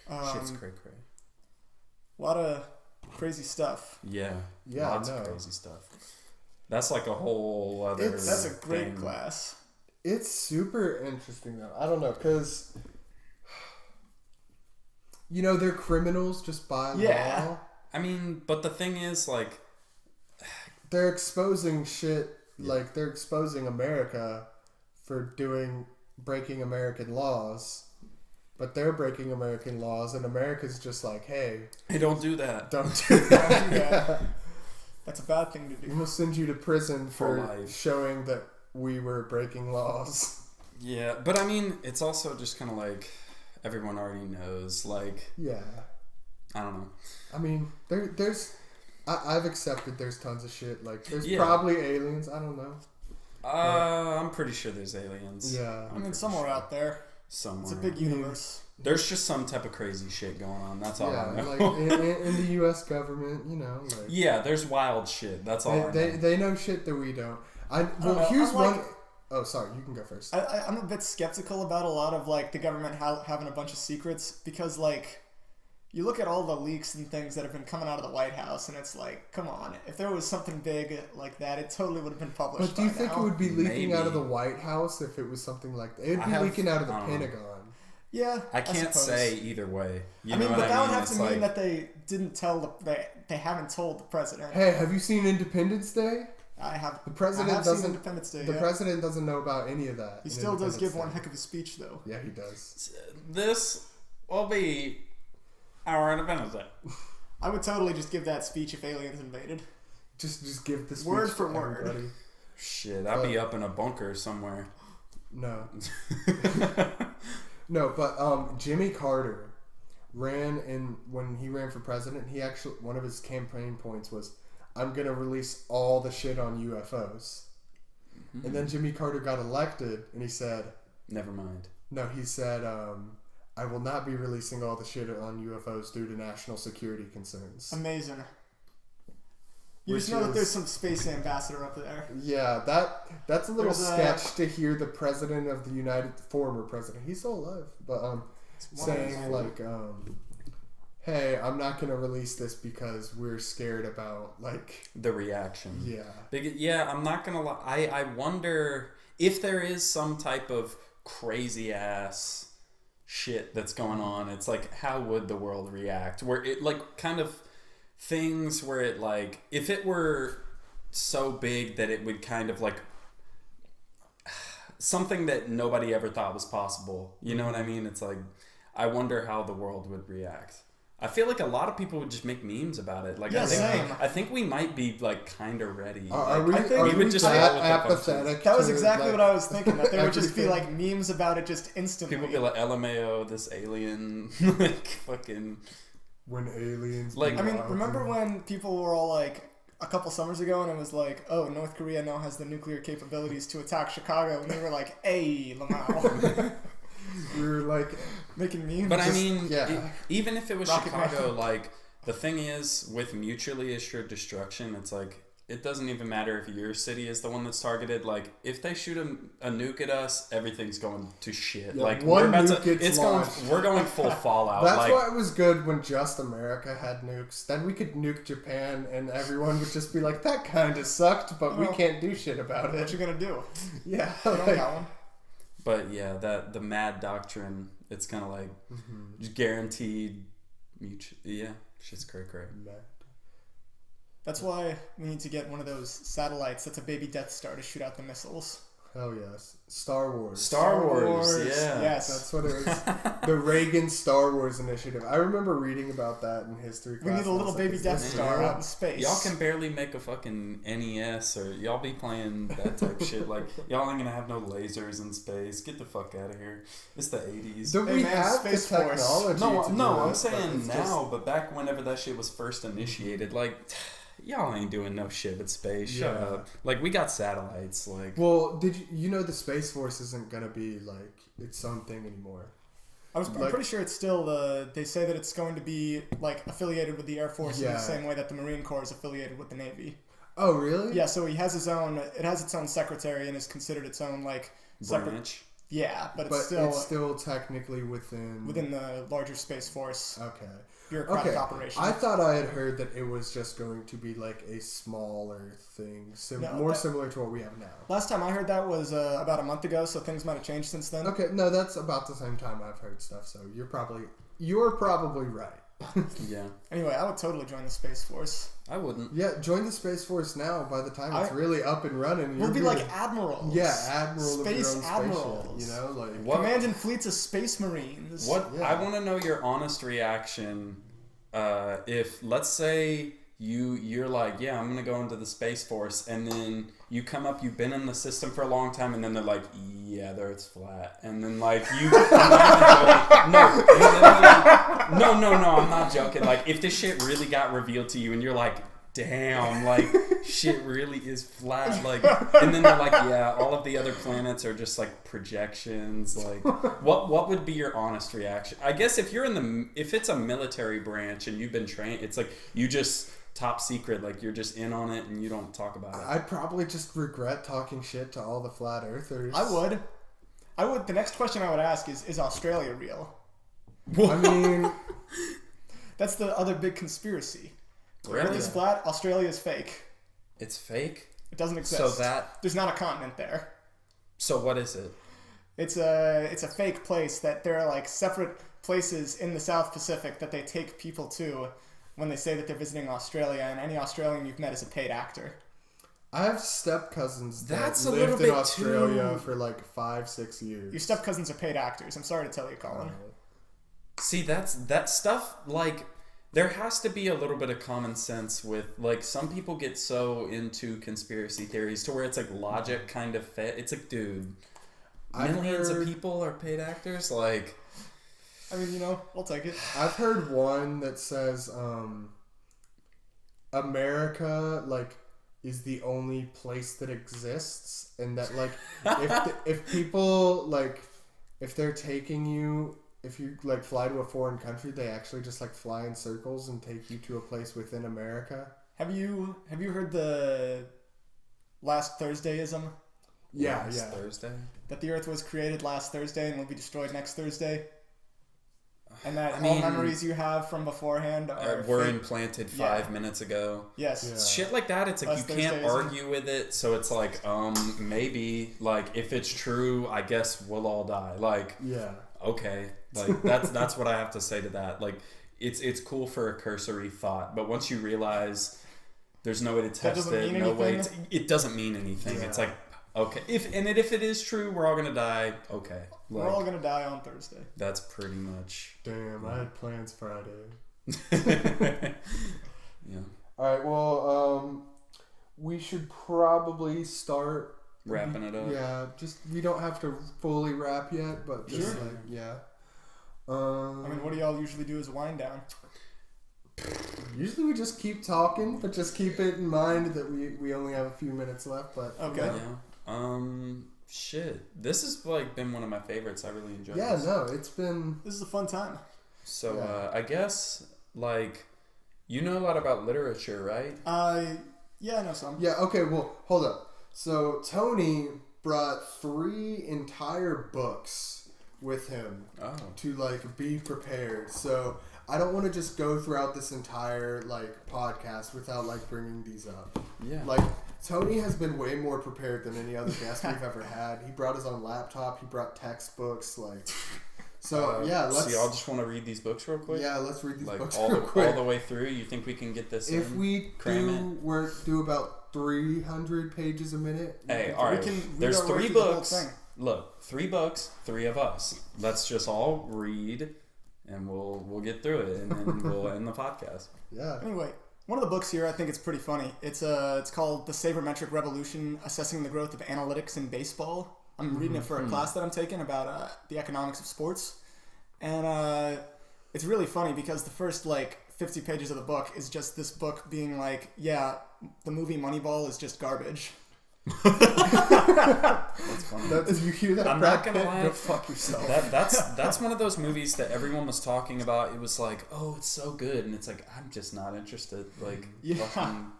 Yeah. Shit's cray cray. A lot of crazy stuff. Yeah. Yeah, Lots of crazy stuff. That's like a whole other That's a great thing. class. It's super interesting though. I don't know, because you know they're criminals just by law. I mean, but the thing is, like, They're exposing shit. Like they're exposing America for breaking American laws. But they're breaking American laws, and America's just like, hey, don't do that. don't do that. Don't do that. That's a bad thing to do. We'll send you to prison for life. showing that we were breaking laws. Yeah, but I mean, it's also just kind of like everyone already knows. Like, Yeah. I don't know. I mean, there's... I've accepted there's tons of shit. Like, there's Yeah. probably aliens. I don't know. I'm pretty sure there's aliens. Yeah. I mean, somewhere out there. Somewhere. It's a big universe. There's just some type of crazy shit going on. That's all I Yeah, know. like in the U.S. government, you know, like Yeah, there's wild shit. That's all I know. they know shit that we don't. don't know. Here's I'm like- one. Oh, sorry, you can go first. I'm a bit skeptical about a lot of like the government having a bunch of secrets because like you look at all the leaks and things that have been coming out of the White House and it's like, come on, if there was something big like that, it totally would have been published. But do you think it would be leaking out of the Maybe. White House if it was something like that? It'd be leaking out of the I don't know. Pentagon. Yeah, I can't suppose. say either way. You I mean, know but what that I would mean? have It's to mean like, that they didn't tell they haven't told the president. Hey, have you seen Independence Day? I have. The president I have seen doesn't. Independence Day. The yeah. president doesn't know about any of that. He in still does Independence give Day. one heck of a speech though. Yeah, he does. this will be our Independence Day. I would totally just give that speech if aliens invaded. Just give the speech Word to for word. everybody. Shit, I'd be up in a bunker somewhere. No. No, but Jimmy Carter when he ran for president, he actually, one of his campaign points was, I'm going to release all the shit on UFOs. Mm-hmm. And then Jimmy Carter got elected, and he said... Never mind. No, he said, I will not be releasing all the shit on UFOs due to national security concerns. Amazing. You just know that there's some space ambassador up there. Yeah, that's a little sketch to hear the president of the former president, he's still alive, but saying like, hey, I'm not going to release this because we're scared about like the reaction. Yeah. I'm not going to lie. I wonder if there is some type of crazy ass shit that's going on. It's like, how would the world react? Where it like kind of things where it like, if it were so big that it would kind of like something that nobody ever thought was possible. You know what I mean? It's like, I wonder how the world would react. I feel like a lot of people would just make memes about it. Like, yeah, I think we might be like kind of ready. Are we just that apathetic? That was exactly what I was thinking. That there would just be like memes about it just instantly. People be like, LMAO, this alien, like fucking. When aliens. Like, I mean, remember when people were all like, a couple summers ago, and it was like, oh, North Korea now has the nuclear capabilities to attack Chicago, and they were like, hey, Lamau. We were like making memes. But I mean, even if it was Rocket Chicago, Man. like, the thing is, with mutually assured destruction, it's like, it doesn't even matter if your city is the one that's targeted. Like, if they shoot a nuke at us, everything's going to shit. Yeah, like, one nuke gets launched. We're going full Fallout. That's like, why it was good when just America had nukes. Then we could nuke Japan, and everyone would just be like, "That kind of sucked, but we can't do shit about it." What you gonna do? Yeah, You don't got one. But yeah, the MAD doctrine, it's kind of like guaranteed mutual. Yeah, shit's cray. That's why we need to get one of those satellites that's a baby Death Star to shoot out the missiles. Hell yes. Star Wars. Star Wars, yeah. Yes. That's what it was. The Reagan Star Wars initiative. I remember reading about that in history class. We need a little baby Death Star out in space. Y'all can barely make a fucking NES, or y'all be playing that type of shit. Like, y'all ain't gonna have no lasers in space. Get the fuck out of here. It's the 80s. Do we have the technology? No, I'm saying now, but back whenever that shit was first initiated, like... Y'all ain't doing no shit with space. Shut up. Like, we got satellites. Like, well, did you know the Space Force isn't gonna be like its own thing anymore? I'm pretty sure it's still they say that it's going to be like affiliated with the Air Force in the same way that the Marine Corps is affiliated with the Navy. Oh, really? Yeah. So it has its own secretary and is considered its own like separate branch. Yeah, but it's still technically within the larger Space Force. Okay. Bureaucratic operation. I thought I had heard that it was just going to be like a smaller thing, similar to what we have now. Last time I heard that was about a month ago, so things might have changed since then. Okay, no, that's about the same time I've heard stuff, so you're probably right. Yeah. Anyway, I would totally join the Space Force. I wouldn't. Yeah, join the Space Force now. By the time it's really up and running, we'll be like admirals. Yeah, admiral space of your own admirals. Spaceship, you know, like commanding fleets of space marines. What I want to know your honest reaction. If let's say you're like, yeah, I'm gonna go into the Space Force, and then you come up, you've been in the system for a long time, and then they're like, yeah, the Earth's flat, and then like you, no, I'm not joking. Like, if this shit really got revealed to you, and you're like, damn, like shit really is flat, like, and then they're like, yeah, all of the other planets are just like projections. Like, what would be your honest reaction? I guess if it's a military branch and you've been trained, it's like you just top secret, like you're just in on it and you don't talk about it. I'd probably just regret talking shit to all the flat earthers. I would. The next question I would ask is Australia real? I mean, that's the other big conspiracy. Really? Earth is flat. Australia is fake. It's fake? It doesn't exist. So there's not a continent there. So what is it? It's a fake place that there are like separate places in the South Pacific that they take people to when they say that they're visiting Australia, and any Australian you've met is a paid actor. I have step cousins that lived in Australia for like 5-6 years. Your step cousins are paid actors. I'm sorry to tell you, Collin. See, that stuff, like, there has to be a little bit of common sense with, like, some people get so into conspiracy theories to where it's like logic kind of fit. It's like, dude, millions of people are paid actors, like. I mean, I'll take it. I've heard one that says America is the only place that exists, and that if people if they're taking you, if you fly to a foreign country, they actually just fly in circles and take you to a place within America. Have you heard the last Thursdayism? Yeah, Thursday. That the Earth was created last Thursday and will be destroyed next Thursday. And that all memories you have from beforehand were implanted 5 minutes ago. Yes. Yeah. Shit like that, it's last you can't argue with it, so it's maybe, if it's true, I guess we'll all die. Yeah. Okay. That's what I have to say to that. It's cool for a cursory thought, but once you realize there's no way to test it, no way it doesn't mean anything. Yeah. It's okay. If it is true, we're all gonna die. Okay. We're all gonna die on Thursday. That's pretty much. Damn, I had plans Friday. Yeah. All right. Well, we should probably start wrapping it up. Yeah. Just we don't have to fully wrap yet, but just sure. Yeah. What do y'all usually do as a wind down? Usually we just keep talking, but just keep it in mind that we only have a few minutes left. But okay. Yeah. Shit. This has been one of my favorites. I really enjoyed this. This is a fun time. So I guess you know a lot about literature, right? Yeah, I know some. Yeah, okay, well, hold up. So Tony brought 3 entire books with him to be prepared. So I don't want to just go throughout this entire podcast without bringing these up. Yeah. Tony has been way more prepared than any other guest we've ever had. He brought his own laptop. He brought textbooks. So let's. So y'all just want to read these books real quick? Yeah, let's read these books all real quick. All the way through. You think we can get this? If we do about 300 pages a minute. Hey, all right. There's 3 books. Look, 3 books, 3 of us. Let's just all read, and we'll get through it, and then we'll end the podcast. Yeah. Anyway. One of the books here, I think it's pretty funny. It's called The Sabermetric Revolution, Assessing the Growth of Analytics in Baseball. I'm reading it for a class that I'm taking about the economics of sports. And it's really funny because the first 50 pages of the book is just this book being the movie Moneyball is just garbage. That's funny. You hear that? I'm not gonna lie. Go fuck yourself. That's one of those movies that everyone was talking about. It was oh, it's so good, and it's I'm just not interested. Fucking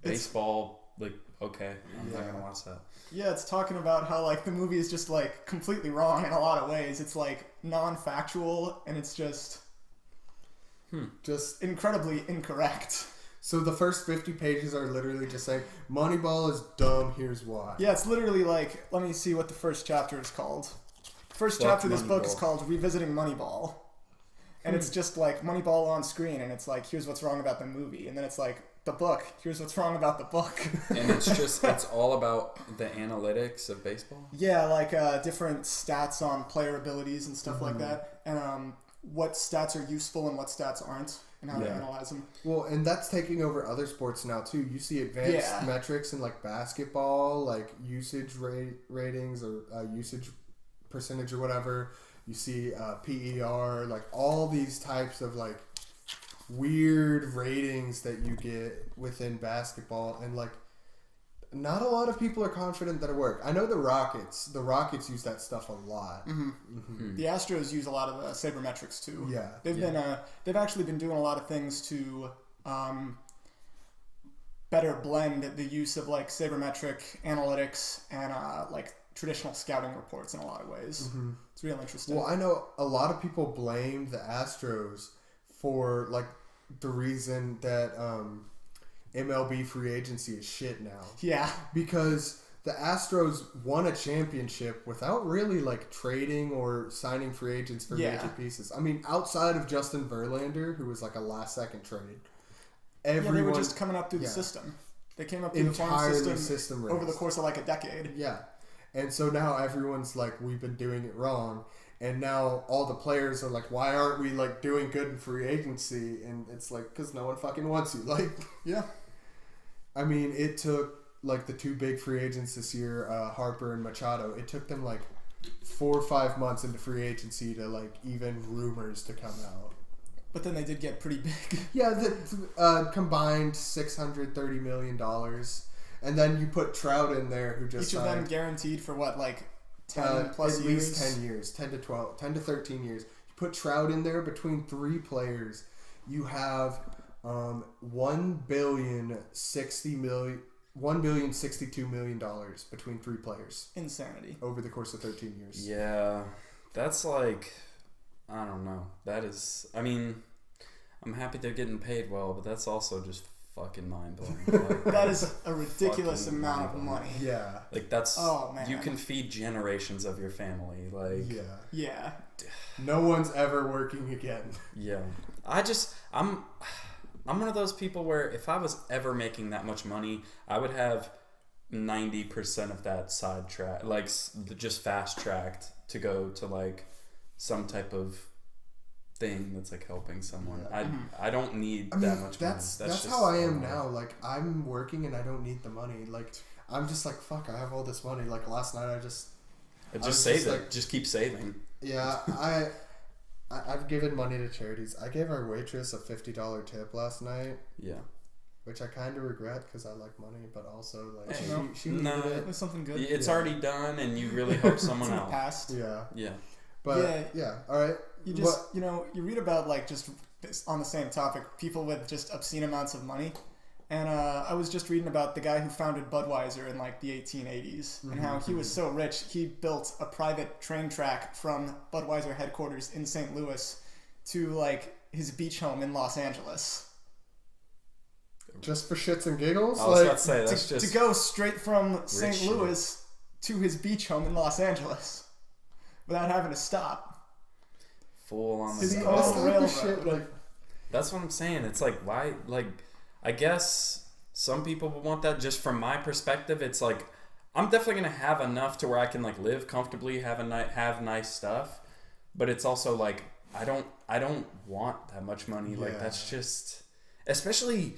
baseball. Okay, I'm not gonna watch that. Yeah, it's talking about how the movie is just completely wrong in a lot of ways. It's non-factual, and it's just incredibly incorrect. So the first 50 pages are literally just saying, Moneyball is dumb, here's why. Yeah, it's literally let me see what the first chapter is called. The first chapter of this book is called Revisiting Moneyball. And it's just Moneyball on screen, and it's here's what's wrong about the movie. And then it's the book, here's what's wrong about the book. And it's all about the analytics of baseball? Yeah, different stats on player abilities and stuff like that. And what stats are useful and what stats aren't. And how to analyze them. Well, and that's taking over other sports now too. You see advanced metrics in basketball, usage ratings or usage percentage or whatever. You see PER, all these types of weird ratings that you get within basketball, and not a lot of people are confident that it works. I know the Rockets use that stuff a lot. Mm-hmm. Mm-hmm. The Astros use a lot of sabermetrics too. Yeah, they've actually been doing a lot of things to better blend the use of sabermetric analytics and traditional scouting reports in a lot of ways. Mm-hmm. It's real interesting. Well, I know a lot of people blame the Astros for the reason that MLB free agency is shit now. Yeah. Because the Astros won a championship without really trading or signing free agents for major pieces. I mean, outside of Justin Verlander, who was a last second trade. They were just coming up through the system. They came up through the farm system over the course of a decade. Yeah. And so now everyone's we've been doing it wrong. And now all the players are why aren't we doing good in free agency? And it's because no one fucking wants you. Yeah. I mean, it took the 2 big free agents this year, Harper and Machado. It took them 4 or 5 months into free agency to like even rumors to come out. But then they did get pretty big. Yeah, the combined $630 million. And then you put Trout in there, who just each of them signed, guaranteed for what, like 10 plus at years? least 10 years, 10 to 12, 10 to 13 years. You put Trout in there between 3 players, you have $1,062 million between 3 players. Insanity. Over the course of 13 years. Yeah, that's like, I don't know. That is, I mean, I'm happy they're getting paid well, but that's also just fucking mind-blowing. Like, That is a ridiculous amount of money. Yeah. like that's, Oh, man. you can feed generations of your family. Like, Yeah. No one's ever working again. yeah. I'm one of those people where if I was ever making that much money, I would have 90% of that sidetracked, like just fast-tracked to go to like some type of thing that's like helping someone. Yeah. I don't need I mean, that much that's money. That's just how I am so now. Like, I'm working and I don't need the money. Like, I'm just like, fuck, I have all this money. Like, last night I Just was save just it. like- Just keep saving. yeah, I've given money to charities. I gave our waitress a $50 tip last night, Yeah. which I kind of regret because I like money, but also like Hey, she needed no. It it. was something good. It's Yeah. already done, and you really help It's someone in the out. past. Yeah, Yeah. but yeah, all right. You just, you read about, like, just on the same topic, people with just obscene amounts of money. And I was just reading about the guy who founded Budweiser in, like, the 1880s and how he was so rich, he built a private train track from Budweiser headquarters in St. Louis to, like, his beach home in Los Angeles. Just for shits and giggles, I was like about to say that's To just go straight from St. shit. Louis to his beach home in Los Angeles without having to stop. full on the His see, own this type of railroad. shit, like That's what I'm saying. It's like, why? Like, I guess some people would want that. Just from my perspective, it's like I'm definitely gonna have enough to where I can like live comfortably, have nice stuff. But it's also like I don't want that much money. Like Yeah. that's just, especially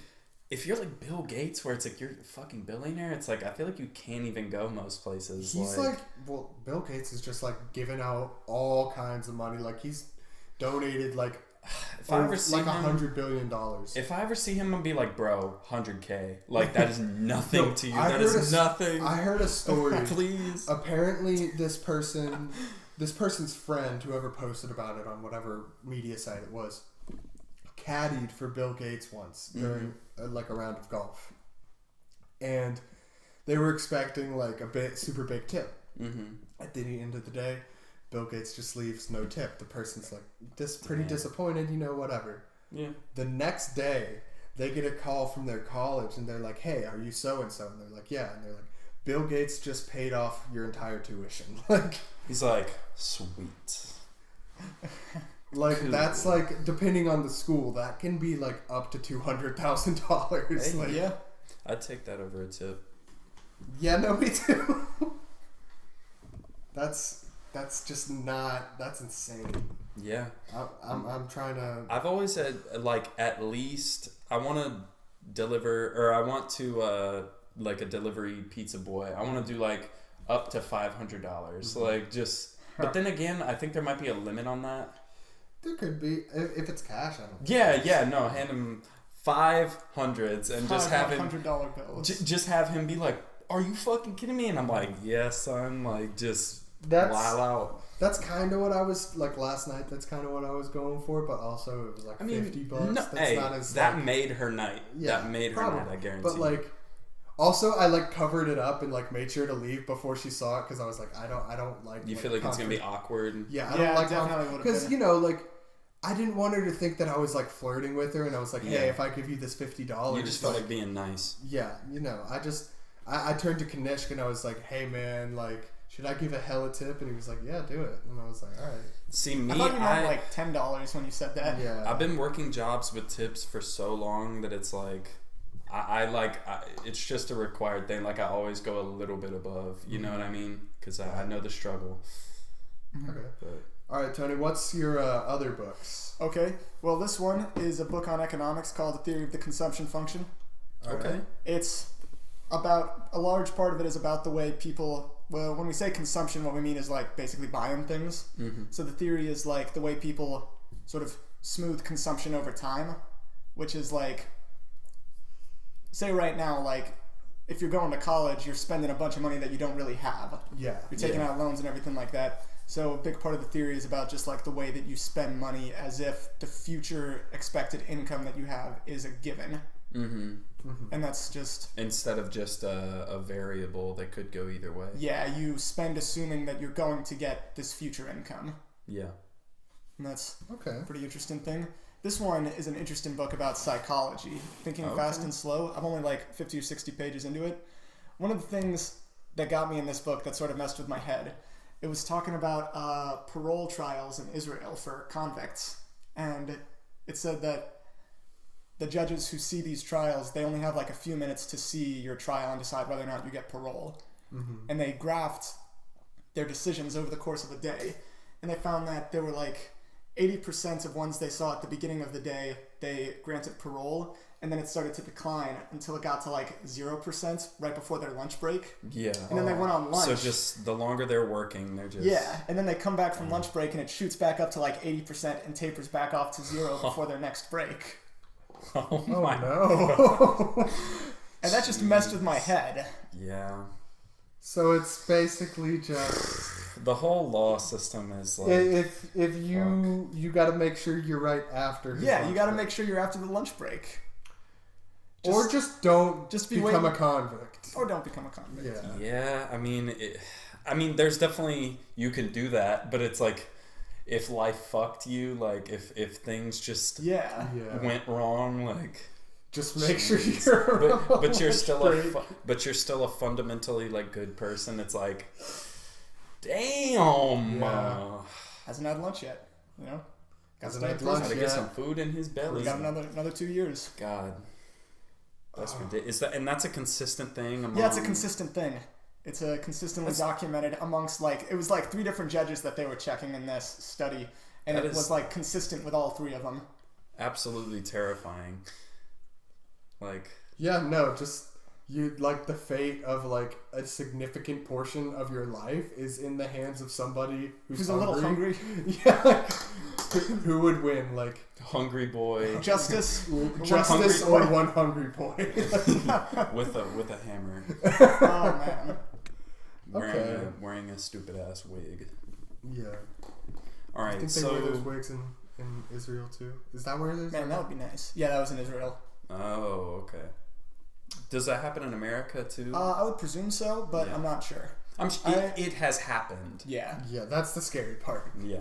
if you're like Bill Gates, where it's like you're a fucking billionaire. It's like I feel like you can't even go most places. he's like, well, Bill Gates is just like giving out all kinds of money. Like he's donated like if I ever see like him, $100 billion. if I ever see him, I'll be like, bro, 100K. Like that is nothing No, to you. I That heard is nothing. I heard a story. Please. Apparently, this person's friend, whoever posted about it on whatever media site it was, caddied for Bill Gates once during like a round of golf, and they were expecting like a super big tip. Mm-hmm. At the end of the day, Bill Gates just leaves no tip. The person's like pretty Damn. disappointed, whatever. Yeah. The next day, they get a call from their college, and they're like, "Hey, are you so and so?" And they're like, "Yeah." And they're like, "Bill Gates just paid off your entire tuition." He's like, sweet. Like Cool. that's like depending on the school, that can be like up to $200,000. Hey, Like, Yeah. I'd take that over a tip. yeah, no, me too. That's just not. That's insane. Yeah. I'm trying to. I've always said, like, at least I want to deliver, or I want to, like, a delivery pizza boy. I want to do, like, up to $500. Like, just, but then again, I think there might be a limit on that. There could be if it's cash. I don't. Yeah, no, hand him 500s and just have him, $100 bills. just have him be like, are you fucking kidding me? And I'm like, yes, son, like, just That's wow out. That's kind of what I was like last night. That's kind of what I was going for, but also it was like $50. No, That's hey, not as that like, made her night. Yeah, that made her probably. night, I guarantee. But like, also I like covered it up and like made sure to leave before she saw it because I was like, I don't like. You like, feel like it's gonna be awkward. Yeah, I Yeah, don't like definitely would've because been. like I didn't want her to think that I was like flirting with her, and I was like, hey, Yeah. if I give you this $50, You just felt like being nice. yeah, I turned to Kanishk and I was like, hey man, like. Should I give a hella tip? And he was like, yeah, do it. And I was like, all right. See, me, I thought you meant like $10 when you said that. Yeah. I've been working jobs with tips for so long that it's like, it's just a required thing. Like, I always go a little bit above. You know what I mean? Because I know the struggle. Okay. But All right, Tony, what's your other books? Okay. Well, this one is a book on economics called The Theory of the Consumption Function. All okay. right. It's about, a large part of it is about the way people well, when we say consumption, what we mean is like basically buying things. Mm-hmm. So the theory is like the way people sort of smooth consumption over time, which is like, say right now, like if you're going to college, you're spending a bunch of money that you don't really have. Yeah. You're taking out loans and everything like that. So a big part of the theory is about just like the way that you spend money as if the future expected income that you have is a given. Mm-hmm. Mm-hmm. And that's just... Instead of just a variable that could go either way. Yeah, you spend assuming that you're going to get this future income. Yeah. And that's Okay. a pretty interesting thing. This one is an interesting book about psychology. Thinking Okay. Fast and Slow. I'm only like 50 or 60 pages into it. One of the things that got me in this book that sort of messed with my head, it was talking about parole trials in Israel for convicts. And it said that the judges who see these trials, they only have like a few minutes to see your trial and decide whether or not you get parole. Mm-hmm. And they graphed their decisions over the course of a day. And they found that there were like 80% of ones they saw at the beginning of the day, they granted parole. And then it started to decline until it got to like 0% right before their lunch break. Yeah. And then they went on lunch. So just the longer they're working, they're just... Yeah, and then they come back from lunch break and it shoots back up to like 80% and tapers back off to 0 before their next break. Oh Oh my... no. And that just messed with my head. Yeah. So it's basically just The whole law system is like... if you got to make sure you're right after. his Yeah, you lunch got to break. make sure you're after the lunch break. Or just don't just be become a waiting- convict. Or don't become a convict. Yeah. Yeah, I mean, there's definitely... You can do that, but it's like... If life fucked you, like, if things just Yeah. Yeah. went wrong, like... Just make sure you're. But you're still straight. a fundamentally like good person. It's like, damn. Yeah. Hasn't had lunch yet, you know? Got Hasn't to had stay lunch in Gotta prison. get Yeah. some food in his belly. We got another 2 years. God, that's ridiculous. And that's a consistent thing. Among... Yeah, it's a consistent thing. It's a consistently documented amongst like, it was like 3 different judges that they were checking in this study. And That it is- was like consistent with all 3 of them. Absolutely terrifying. Like, Yeah, no, just you like the fate of like a significant portion of your life is in the hands of somebody who's a little hungry. Yeah, like, who would win? Like hungry boy Justice. justice hungry or boy. one hungry boy. with a hammer, Oh, man. Okay. wearing a stupid ass wig. Yeah, All I right, think they so wear those wigs in Israel too. Is that where there's? Man, that would be nice. Yeah, that was in Israel. oh, okay. Does that happen in America too? I would presume so, but Yeah. I'm not sure. It has happened. Yeah. Yeah, that's the scary part. Yeah,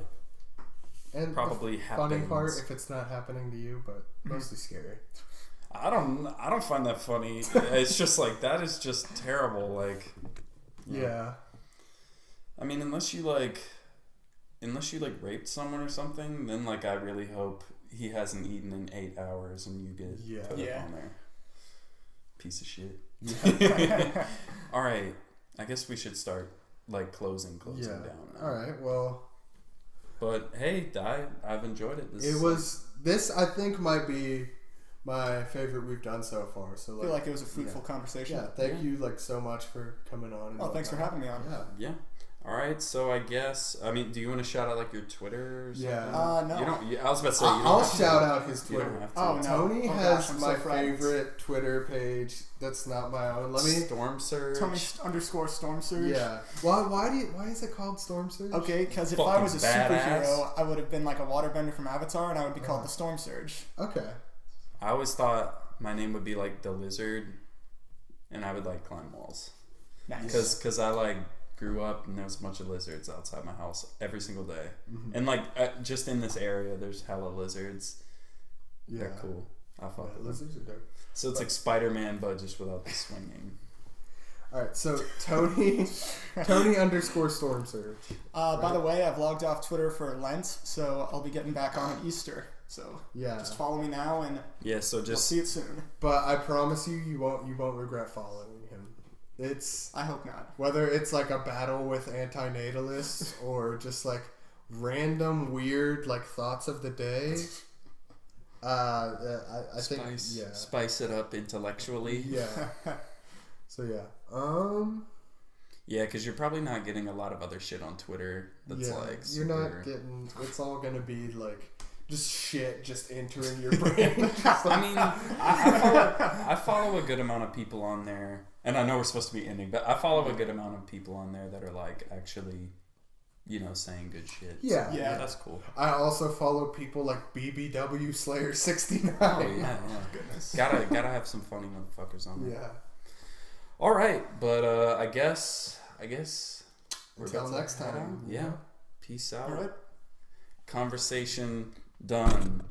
And probably the funny happens. part if it's not happening to you, but mostly scary. I don't find that funny. It's just like that is just terrible. Like, Yeah. I mean, unless you raped someone or something, then like I really hope he hasn't eaten in 8 hours and you get Yeah. put Yeah. up on there. Piece of shit. Yeah. All right, I guess we should start like closing Yeah. down. Now. All right. Well, But hey, I've enjoyed it. This I think might be my favorite we've done so far. So I feel like it was a fruitful conversation. yeah, thank you like so much for coming on. And Oh, thanks for having me on. Yeah. Yeah. All right, so I guess do you want to shout out like your Twitter? Or something? Yeah. No. You don't. I was about to say you don't. I'll have to. shout out his You don't Twitter. have to. Oh, no. Tony Oh, has gosh, I'm so my frightened. favorite Twitter page. That's not my own. Let me. Storm Surge. Tony _ Storm Surge. Yeah. Why is it called Storm Surge? Okay, because if I Fucking was a badass. superhero, I would have been like a waterbender from Avatar, and I would be called the Storm Surge. Okay. I always thought my name would be like the Lizard, and I would like climb walls. Nice. Because I like grew up and there was a bunch of lizards outside my house every single day, and like just in this area, there's hella lizards. Yeah. They're cool. I fuck with them. Lizards are dope. So it's like Spider-Man, but just without the swinging. All right. So Tony _ Storm Surge. By the way, I've logged off Twitter for Lent, so I'll be getting back on at Easter. So Yeah. just follow me now, and Yeah. So we'll just see it soon. But I promise you won't regret following him. It's I hope not. whether it's like a battle with antinatalists or just like random weird like thoughts of the day. I think spice it up intellectually. yeah. So yeah. Yeah, because you're probably not getting a lot of other shit on Twitter that's like you're super... not getting. It's all gonna be like just shit just entering your brain. I mean, I follow a good amount of people on there, and I know we're supposed to be ending, but I follow a good amount of people on there that are like actually, you know, saying good shit. Yeah. So, yeah, that's cool. I also follow people like BBW Slayer 69. Oh yeah. Goodness. Gotta have some funny motherfuckers on there. Yeah. All right, but I guess we're Until about to next head time. out. Yeah. Peace out. All right. Conversation done.